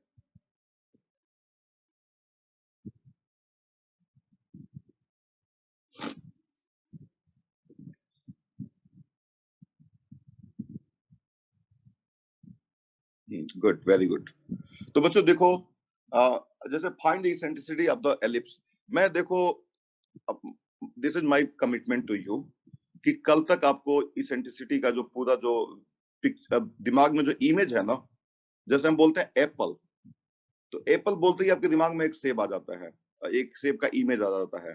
Speaker 1: गुड, वेरी गुड। तो बच्चों देखो, जैसे find the eccentricity of the ellipse, मैं देखो this is my commitment to you कि कल तक आपको इसेंट्रिसिटी का जो पूरा जो दिमाग में जो इमेज है ना, जैसे हम बोलते हैं एप्पल, तो एप्पल बोलते ही आपके दिमाग में एक सेब आ जाता है, एक सेब का इमेज आ जाता है।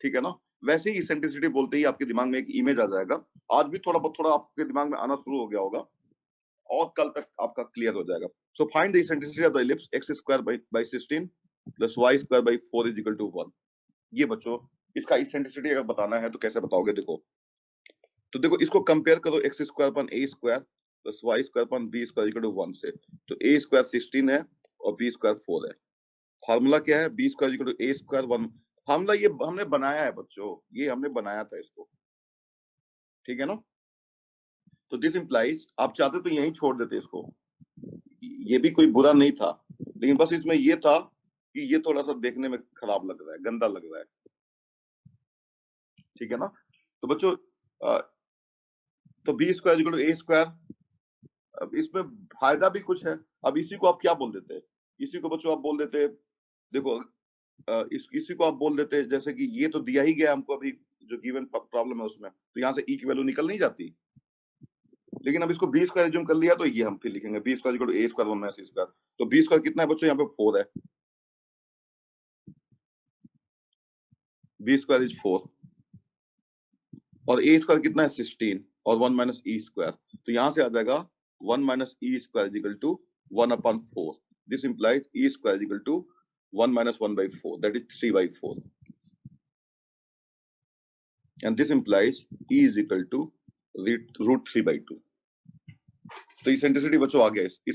Speaker 1: ठीक है ना, वैसे ही इसेंट्रिसिटी बोलते ही आपके दिमाग में एक इमेज आ जाएगा। आज भी थोड़ा आपके दिमाग में आना शुरू हो गया होगा, और कल तक आपका क्लियर हो जाएगा। So find the eccentricity of the ellipse X square by 16 plus Y square by 4 is equal to 1। ये बच्चों इसका इसेंट्रिसिटी अगर बताना है तो कैसे बताओगे? देखो, तो देखो इसको कंपेयर करो X square upon A square plus Y square upon B square equal to 1 से। तो ए स्क्वायर 16 है और बी स्क्वायर 4 है। फार्मूला क्या है? B square equal to A square 1। Formula ये हमने बनाया है बच्चों, ये हमने बनाया था इसको। ठीक है ना, तो दिस इंप्लाइज, आप चाहते तो यहीं छोड़ देते इसको, ये भी कोई बुरा नहीं था, लेकिन बस इसमें ये था कि ये थोड़ा सा देखने में खराब लग रहा है, गंदा लग रहा है। ठीक है ना। तो बच्चों तो B square equal to A square. अब इसमें फायदा भी कुछ है। अब इसी को आप क्या बोल देते हैं, इसी को बच्चों आप बोल देते हैं, देखो इसी को आप बोल देते हैं जैसे कि ये तो दिया ही गया हमको अभी जो गिवन प्रॉब्लम है उसमें, तो यहाँ से ई की वैल्यू निकल नहीं जाती। लेकिन अब इसको बी स्क्वायर एज्यूम कर लिया तो ये हम फिर लिखेंगे B square equal to A square 1 minus A square. तो बी स्क्वायर कितना है बच्चों, यहाँ पे 4 है, बी स्क्वायर इज 4 और ए स्क्वायर कितना है 16 और 1 माइनस ई स्क्वायर, तो यहां से आ जाएगा 1 minus E square equal to 1/4। This implies E square equal to 1 minus 1/4, that is 3/4, and this implies E is equal to root 3/2। तो इसेंट्रिसिटी बच्चों आ गया।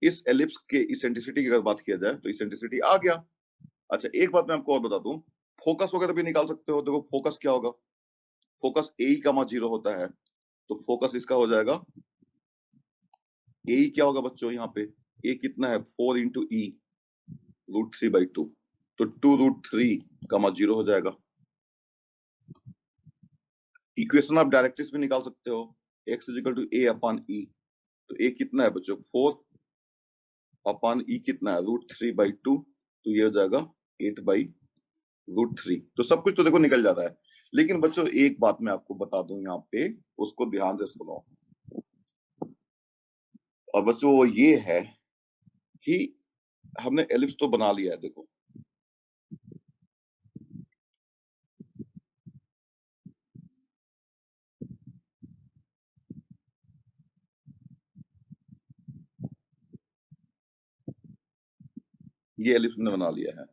Speaker 1: इस एलिप्स के इसेंट्रिसिटी की अगर बात किया जाए तो इसेंट्रिसिटी आ गया। अच्छा एक बात मैं आपको और बता दूं, फोकस वगैरह भी निकाल सकते हो। देखो फोकस क्या होगा, फोकस ए कमा 0 होता है, तो फोकस इसका हो जाएगा ए क्या होगा बच्चों, यहाँ पे ए कितना है 4 इंटू ई रूट 3/2, तो 2 रूट 3 कमा 0 हो जाएगा। इक्वेशन आप डायरेक्ट्रिक्स भी निकाल सकते हो, x is equal to A upon E, तो ए कितना है बच्चों 4 अपॉन ई कितना है रूट 3/2, तो ये हो जाएगा 8/√3। तो सब कुछ तो देखो निकल जाता है। लेकिन बच्चों एक बात मैं आपको बता दूं यहाँ पे, उसको ध्यान से सुनो। और बच्चों वो ये है कि हमने एलिप्स तो बना लिया है, देखो ये एलिप्स हमने बना लिया है।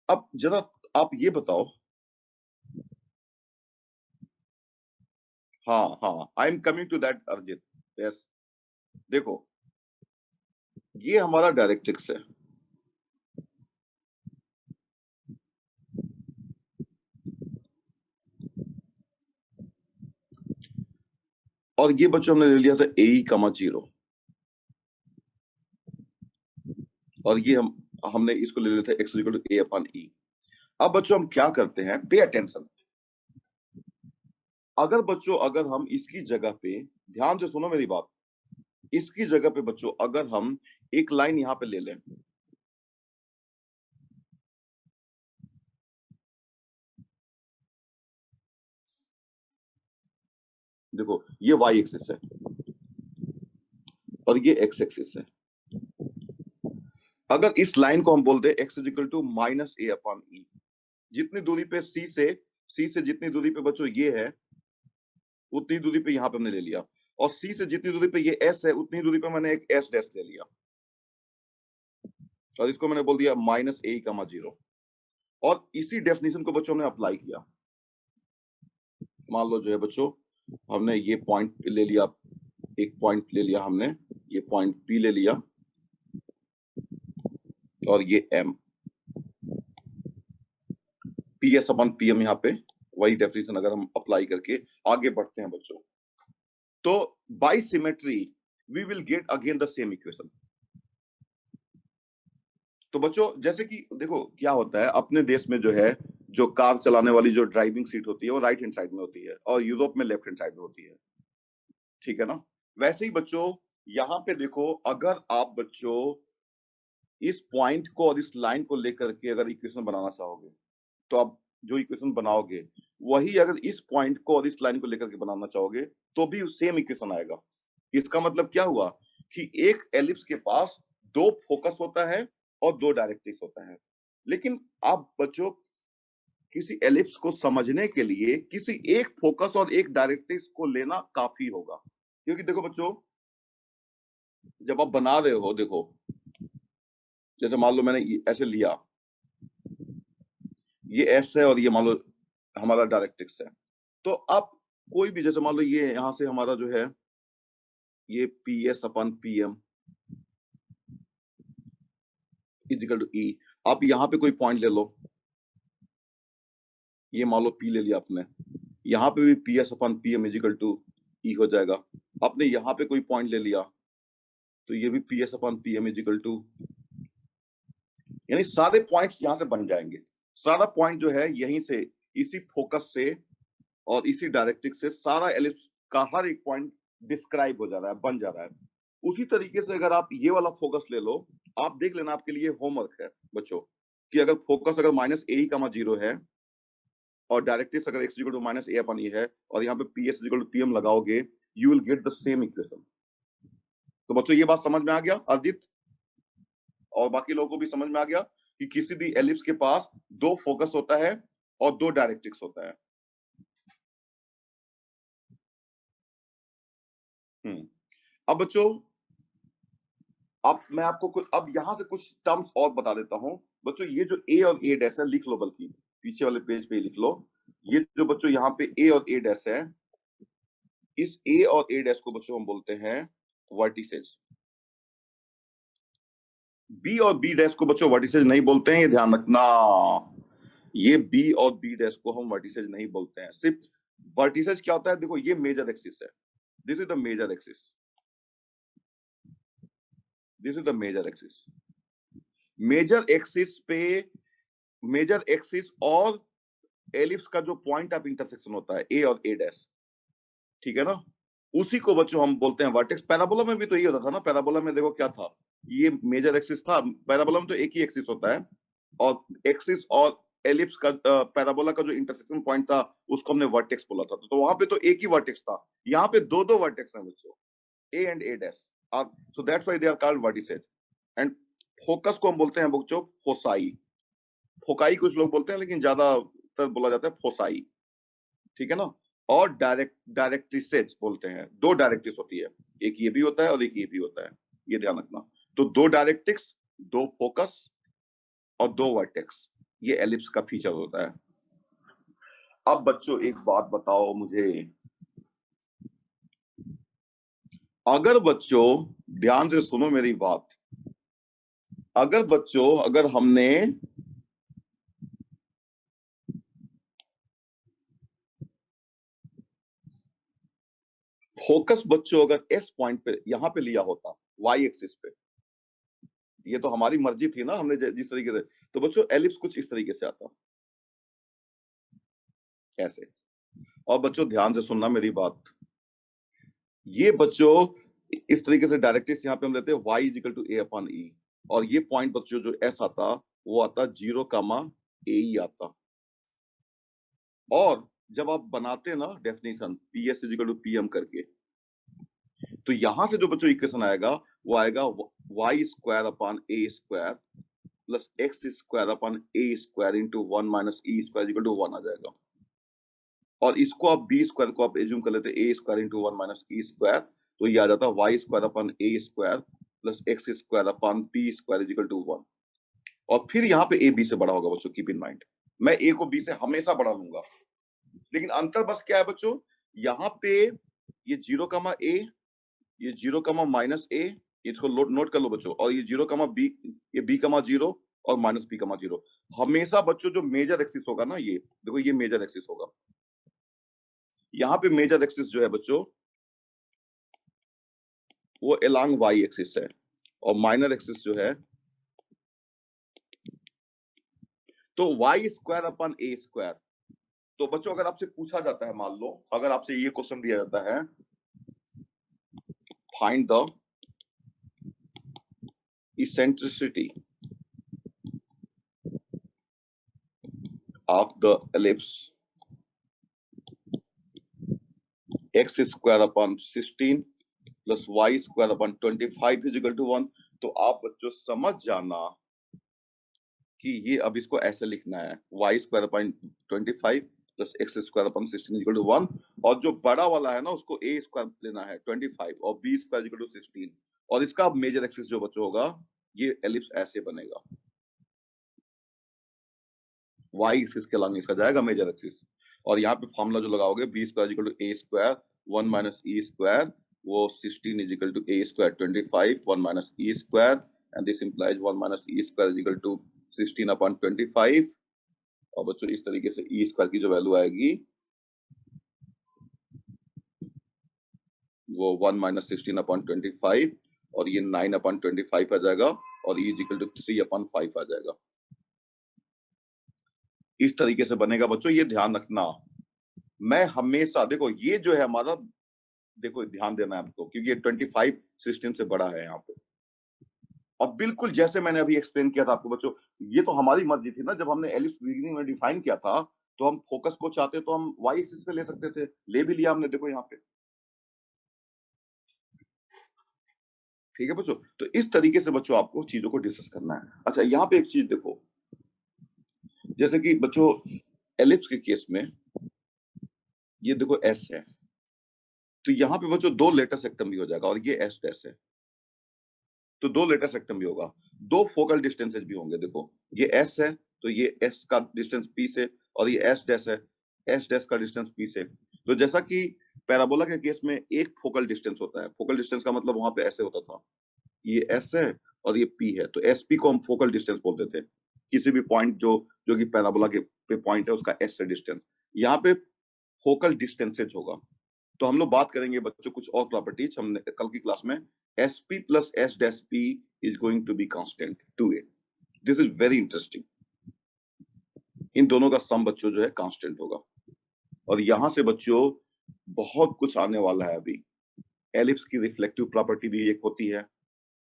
Speaker 1: अब जरा आप ये बताओ, हाँ हाँ I am coming to that Arjit, yes. देखो ये हमारा डायरेक्ट्रिक्स है, और ये बच्चों हमने ले लिया था ए कमा 0, और ये हमने इसको ले लिया था X equal to A upon E. अब बच्चों हम क्या करते हैं, पे अटेंशन। अगर बच्चों अगर हम इसकी जगह पे, ध्यान से सुनो मेरी बात, इसकी जगह पे बच्चों अगर हम एक लाइन यहां पे ले लें, देखो ये वाई एक्सिस है और ये एक्स एक्सिस है। अगर इस लाइन को हम बोल दे X is equal to minus A upon E, जितनी दूरी पे सी से जितनी दूरी पे बच्चों ये है उतनी दूरी पे यहां पे हमने ले लिया, और सी से जितनी दूरी पे ये एस है उतनी दूरी पे मैंने एक एस डैश ले लिया, और इसको मैंने बोल दिया माइनस ए कमा 0। और इसी डेफिनेशन को बच्चों ने अप्लाई किया। मान लो जो है बच्चों हमने ये पॉइंट ले लिया, एक पॉइंट ले लिया हमने, ये पॉइंट पी ले लिया, और ये M, P S upon P M, यहाँ पे वही डेफिनेशन अगर हम अप्लाई करके आगे बढ़ते हैं बच्चों, तो by symmetry we will get again the same equation. तो बच्चों जैसे कि देखो क्या होता है अपने देश में जो है, जो कार चलाने वाली जो ड्राइविंग सीट होती है वो राइट हैंड साइड में होती है, और यूरोप में लेफ्ट हैंड साइड में होती है, ठीक है ना। वैसे ही बच्चों यहाँ पे देखो, अगर आप बच्चों इस पॉइंट को और इस लाइन को लेकर के अगर इक्वेशन बनाना चाहोगे, तो आप जो इक्वेशन बनाओगे वही अगर इस पॉइंट को और इस लाइन को लेकर के बनाना चाहोगे तो भी सेम इक्वेशन आएगा। इसका मतलब क्या हुआ कि एक एलिप्स के पास दो फोकस होता है और दो डायरेक्ट्रिक्स होता है। लेकिन आप बच्चों किसी एलिप्स को समझने के लिए किसी एक फोकस और एक डायरेक्ट्रिक्स को लेना काफी होगा, क्योंकि देखो बच्चों जब आप बना रहे हो, देखो जैसे मान लो मैंने ऐसे लिया, ये एस है और ये मान लो हमारा डायरेक्ट्रिक्स है, तो आप कोई भी जैसे मान लो ये यहां से हमारा जो है ये P S upon P M is equal to E, आप यहाँ पे कोई पॉइंट ले लो, ये मान लो पी ले लिया आपने, यहाँ पे भी P S upon P M is equal to E हो जाएगा। आपने यहाँ पे कोई पॉइंट ले लिया तो ये भी P S upon P M is equal to, यानी सारे पॉइंट्स यहाँ से बन जाएंगे। सारा पॉइंट जो है यहीं से इसी फोकस से और इसी डायरेक्ट्रिक्स से सारा एलिप्स का हर एक पॉइंट डिस्क्राइब हो जा रहा है, बन जा रहा है। उसी तरीके से अगर आप ये वाला फोकस ले लो, आप देख लेना, आपके लिए होमवर्क है बच्चों, कि अगर फोकस अगर माइनस ए कामा 0 है और डायरेक्ट्रिक्स अगर x equal to minus A upon E है और यहाँ पे P S equal to P M लगाओगे, you will get the same equation. तो बच्चों ये बात समझ में आ गया अर्जित और बाकी लोगों को भी समझ में आ गया कि किसी भी एलिप्स के पास दो फोकस होता है और दो डायरेक्ट्रिक्स होता है। अब बच्चों, अब मैं आपको कुछ, अब यहां से कुछ टर्म्स और बता देता हूं बच्चों। ये जो ए और ए डैश है, लिख लो, बल्कि पीछे वाले पेज पे लिख लो। ये जो बच्चों यहाँ पे ए और ए डैश है, इस ए और ए डैश को बच्चों हम बोलते हैं वर्टिसेस। बी और बी डैश को बच्चों वर्टिसेस नहीं बोलते हैं, ये ध्यान रखना। ये बी और बी डैश को हम वर्टिसेस नहीं बोलते हैं। सिर्फ वर्टिसेस क्या होता है, देखो ये मेजर एक्सिस है, this is the major axis, this is the major axis. Major axis पे, मेजर एक्सिस और एलिप्स का जो पॉइंट ऑफ इंटरसेक्शन होता है ए और ए डैश, ठीक है ना, उसी को बच्चों हम बोलते हैं वर्टेक्स। पैराबोला में भी तो ये होता था ना, पैराबोला में देखो क्या था, ये मेजर एक्सिस था। पैराबोला में तो एक ही एक्सिस होता है और एक्सिस और एलिप्स का, पैराबोला का जो इंटरसेक्शन पॉइंट था उसको हमने वर्टेक्स बोला था। तो वहां पे तो एक ही वर्टेक्स था, यहाँ पे दो दो वर्टेक्स हैं बच्चों, A and A dash, so that's why they are called vertices. And focus को हम बोलते हैं बच्चों फोसाई। फोकाई कुछ लोग बोलते हैं, लेकिन ज्यादातर बोला जाता है फोसाई, ठीक है ना। और डायरेक्ट्रिसेस बोलते हैं, दो डायरेक्ट्रिस होती है, एक ये भी होता है और एक ये भी होता है, ये ध्यान रखना। तो दो डायरेक्ट्रिक्स, दो फोकस और दो वर्टेक्स, ये एलिप्स का फीचर होता है। अब बच्चों एक बात बताओ मुझे, अगर बच्चों ध्यान से सुनो मेरी बात, अगर बच्चों, अगर हमने फोकस बच्चों अगर एस पॉइंट पे यहां पे लिया होता, वाई एक्सिस पे, ये तो हमारी मर्जी थी ना, हमने जिस तरीके से, तो बच्चों एलिप्स कुछ इस तरीके से आता, ऐसे। और बच्चों ध्यान से सुनना मेरी बात, ये बच्चों इस तरीके से डायरेक्ट्रिक्स यहाँ पे हम लेते हैं y is equal to A upon E, और ये पॉइंट बच्चों जो एस आता, वो आता 0 कामा ए ई आता। और जब आप बनाते ना definition P S is equal to P M करके, तो यहां से जो बच्चों इक्वेशन आएगा वो आएगा Y square upon A square plus X square upon A square into 1 minus E square equal to 1 आ जाएगा। और इसको आप बी स्क्वायर को आप एज्यूम कर लेते A square into 1 minus E square, तो ये आ जाता है Y square upon A square plus X square upon P square equal to 1। और फिर यहाँ पे ए बी से बड़ा होगा बच्चों, कीप इन माइंड, मैं ए को बी से हमेशा बड़ा लूंगा, लेकिन अंतर बस क्या है बच्चों, यहाँ पे ये 0 कामा ए, ये 0 कामा माइनस ए, इसको नोट कर लो बच्चों, और ये 0 कामा बी, ये बी कामा 0 और माइनस बी कामा 0। हमेशा बच्चों जो मेजर एक्सिस होगा ना, ये देखो ये मेजर एक्सिस होगा, यहाँ पे मेजर एक्सिस जो है बच्चों वो अलोंग वाई एक्सिस है, और माइनर एक्सिस जो है तो Y square upon A square. तो बच्चों अगर आपसे पूछा जाता है, मान लो अगर आपसे ये क्वेश्चन दिया जाता है, find the eccentricity of the ellipse X square upon 16 plus Y square upon 25 is equal to 1, तो आप बच्चों समझ जाना कि ये अब इसको ऐसे लिखना है, Y square upon 25 plus X square upon 16 equal to 1, और जो बड़ा वाला है ना उसको ए स्क्वायर लेना है 25 और बी स्क्वायर इक्वल टू 16, और इसका मेजर एक्सिस जो बच्चों होगा, ये एलिप्स ऐसे बनेगा, वाई एक्सिस के अलॉन्ग इसका जाएगा मेजर एक्सिस। और यहाँ पे फॉर्मूला जो लगाओगे B square equal to A square 1 minus E square, वो 16 is equal to A square 25 1 minus E square, and this implies 1 minus E square is equal to 16 upon 25। और बच्चों इस तरीके से ई स्क्वायर की जो वैल्यू आएगी वो 1 माइनस 16 अपॉन 25, और ये 9 अपॉन 25 आ जाएगा, और E is equal to 3 upon 5 आ जाएगा। इस तरीके से बनेगा बच्चों, ये ध्यान रखना। मैं हमेशा देखो ये जो है हमारा, देखो ध्यान देना है आपको, क्योंकि ये 25 सिस्टम से बड़ा है यहाँ पे। और बिल्कुल जैसे मैंने अभी एक्सप्लेन किया था आपको बच्चों, ये तो हमारी मर्जी थी ना, जब हमने एलिप्स बिगिनिंग में डिफाइन किया था, तो हम फोकस को चाहते तो हम वाई एक्सिस पे ले सकते थे, ले भी लिया हमने, देखो यहाँ पे। ठीक है बच्चों, तो इस तरीके से बच्चों आपको चीजों को डिस्कस करना है। अच्छा यहाँ पे एक चीज देखो, जैसे कि बच्चों एलिप्स के केस में ये देखो एस है, तो यहाँ पे बच्चों दो लेटर सेक्टम भी हो जाएगा, और ये एस डैश है, तो दो लेटर सेक्टम भी होगा, दो फोकल डिस्टेंसेज भी होंगे। देखो ये एस है, तो ये एस का डिस्टेंस पी से, और ये एस डैश है, एस डैश का डिस्टेंस पी से। तो जैसा कि पैराबोला के केस में एक फोकल डिस्टेंस होता है, फोकल डिस्टेंस का मतलब वहां पे ऐसे होता था, ये एस है और ये पी है, तो एस पी को हम फोकल डिस्टेंस बोलते थे, किसी भी पॉइंट जो जो कि पैराबोला के पे पॉइंट है उसका एस से डिस्टेंस। यहाँ पे फोकल डिस्टेंसेज होगा। तो हम लोग बात करेंगे बच्चों कुछ और प्रॉपर्टीज हमने कल की क्लास में। S P plus S dash P is going to be constant 2a। This is very interesting. इन दोनों का सम बच्चों जो है कांस्टेंट होगा, और यहां से बच्चों बहुत कुछ आने वाला है अभी। एलिप्स की रिफ्लेक्टिव प्रॉपर्टी भी एक होती है,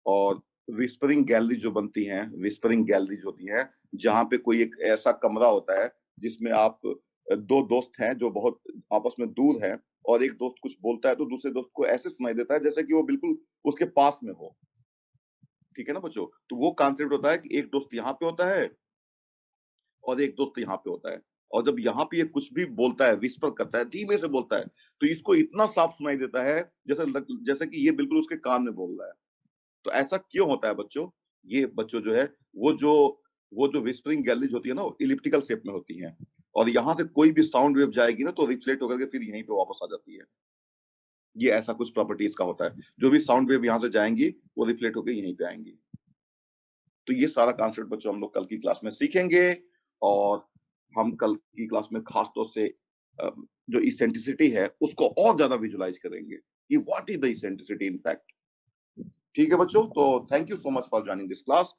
Speaker 1: और विस्परिंग गैलरी जो बनती हैं, विस्परिंग गैलरीज होती हैं, जहां पे कोई एक ऐसा कमरा होता है जिसमें आप दो दोस्त हैं जो बहुत आपस में दूर हैं, और एक दोस्त कुछ बोलता है तो दूसरे दोस्त को ऐसे सुनाई देता है जैसे कि वो बिल्कुल उसके पास में हो। ठीक है ना बच्चों, तो वो कॉन्सेप्ट होता है कि एक दोस्त यहाँ पे होता है और एक दोस्त यहाँ पे होता है, और जब यहाँ पे ये कुछ भी बोलता है, विस्पर करता है, धीमे से बोलता है, तो इसको इतना साफ सुनाई देता है जैसे कि ये बिल्कुल उसके कान में बोल रहा है। तो ऐसा क्यों होता है बच्चों? ये बच्चों जो है वो जो विस्परिंग गैलरीज होती है ना, वो इलिप्टिकल शेप में होती हैं, और यहाँ से कोई भी साउंड वेव जाएगी ना तो रिफ्लेक्ट होकर के फिर यहीं पे वापस आ जाती है। ये ऐसा कुछ प्रॉपर्टीज का होता है, जो भी साउंड वेव यहाँ से जाएंगी वो रिफ्लेक्ट होकर यहीं पे आएंगी। तो ये सारा कॉन्सेप्ट बच्चों हम लोग कल की क्लास में सीखेंगे, और हम कल की क्लास में खास तौर से जो इसेंट्रिसिटी है उसको और ज्यादा विजुलाइज करेंगे कि what is the eccentricity in fact. ठीक है बच्चों, तो thank you so much for joining this class.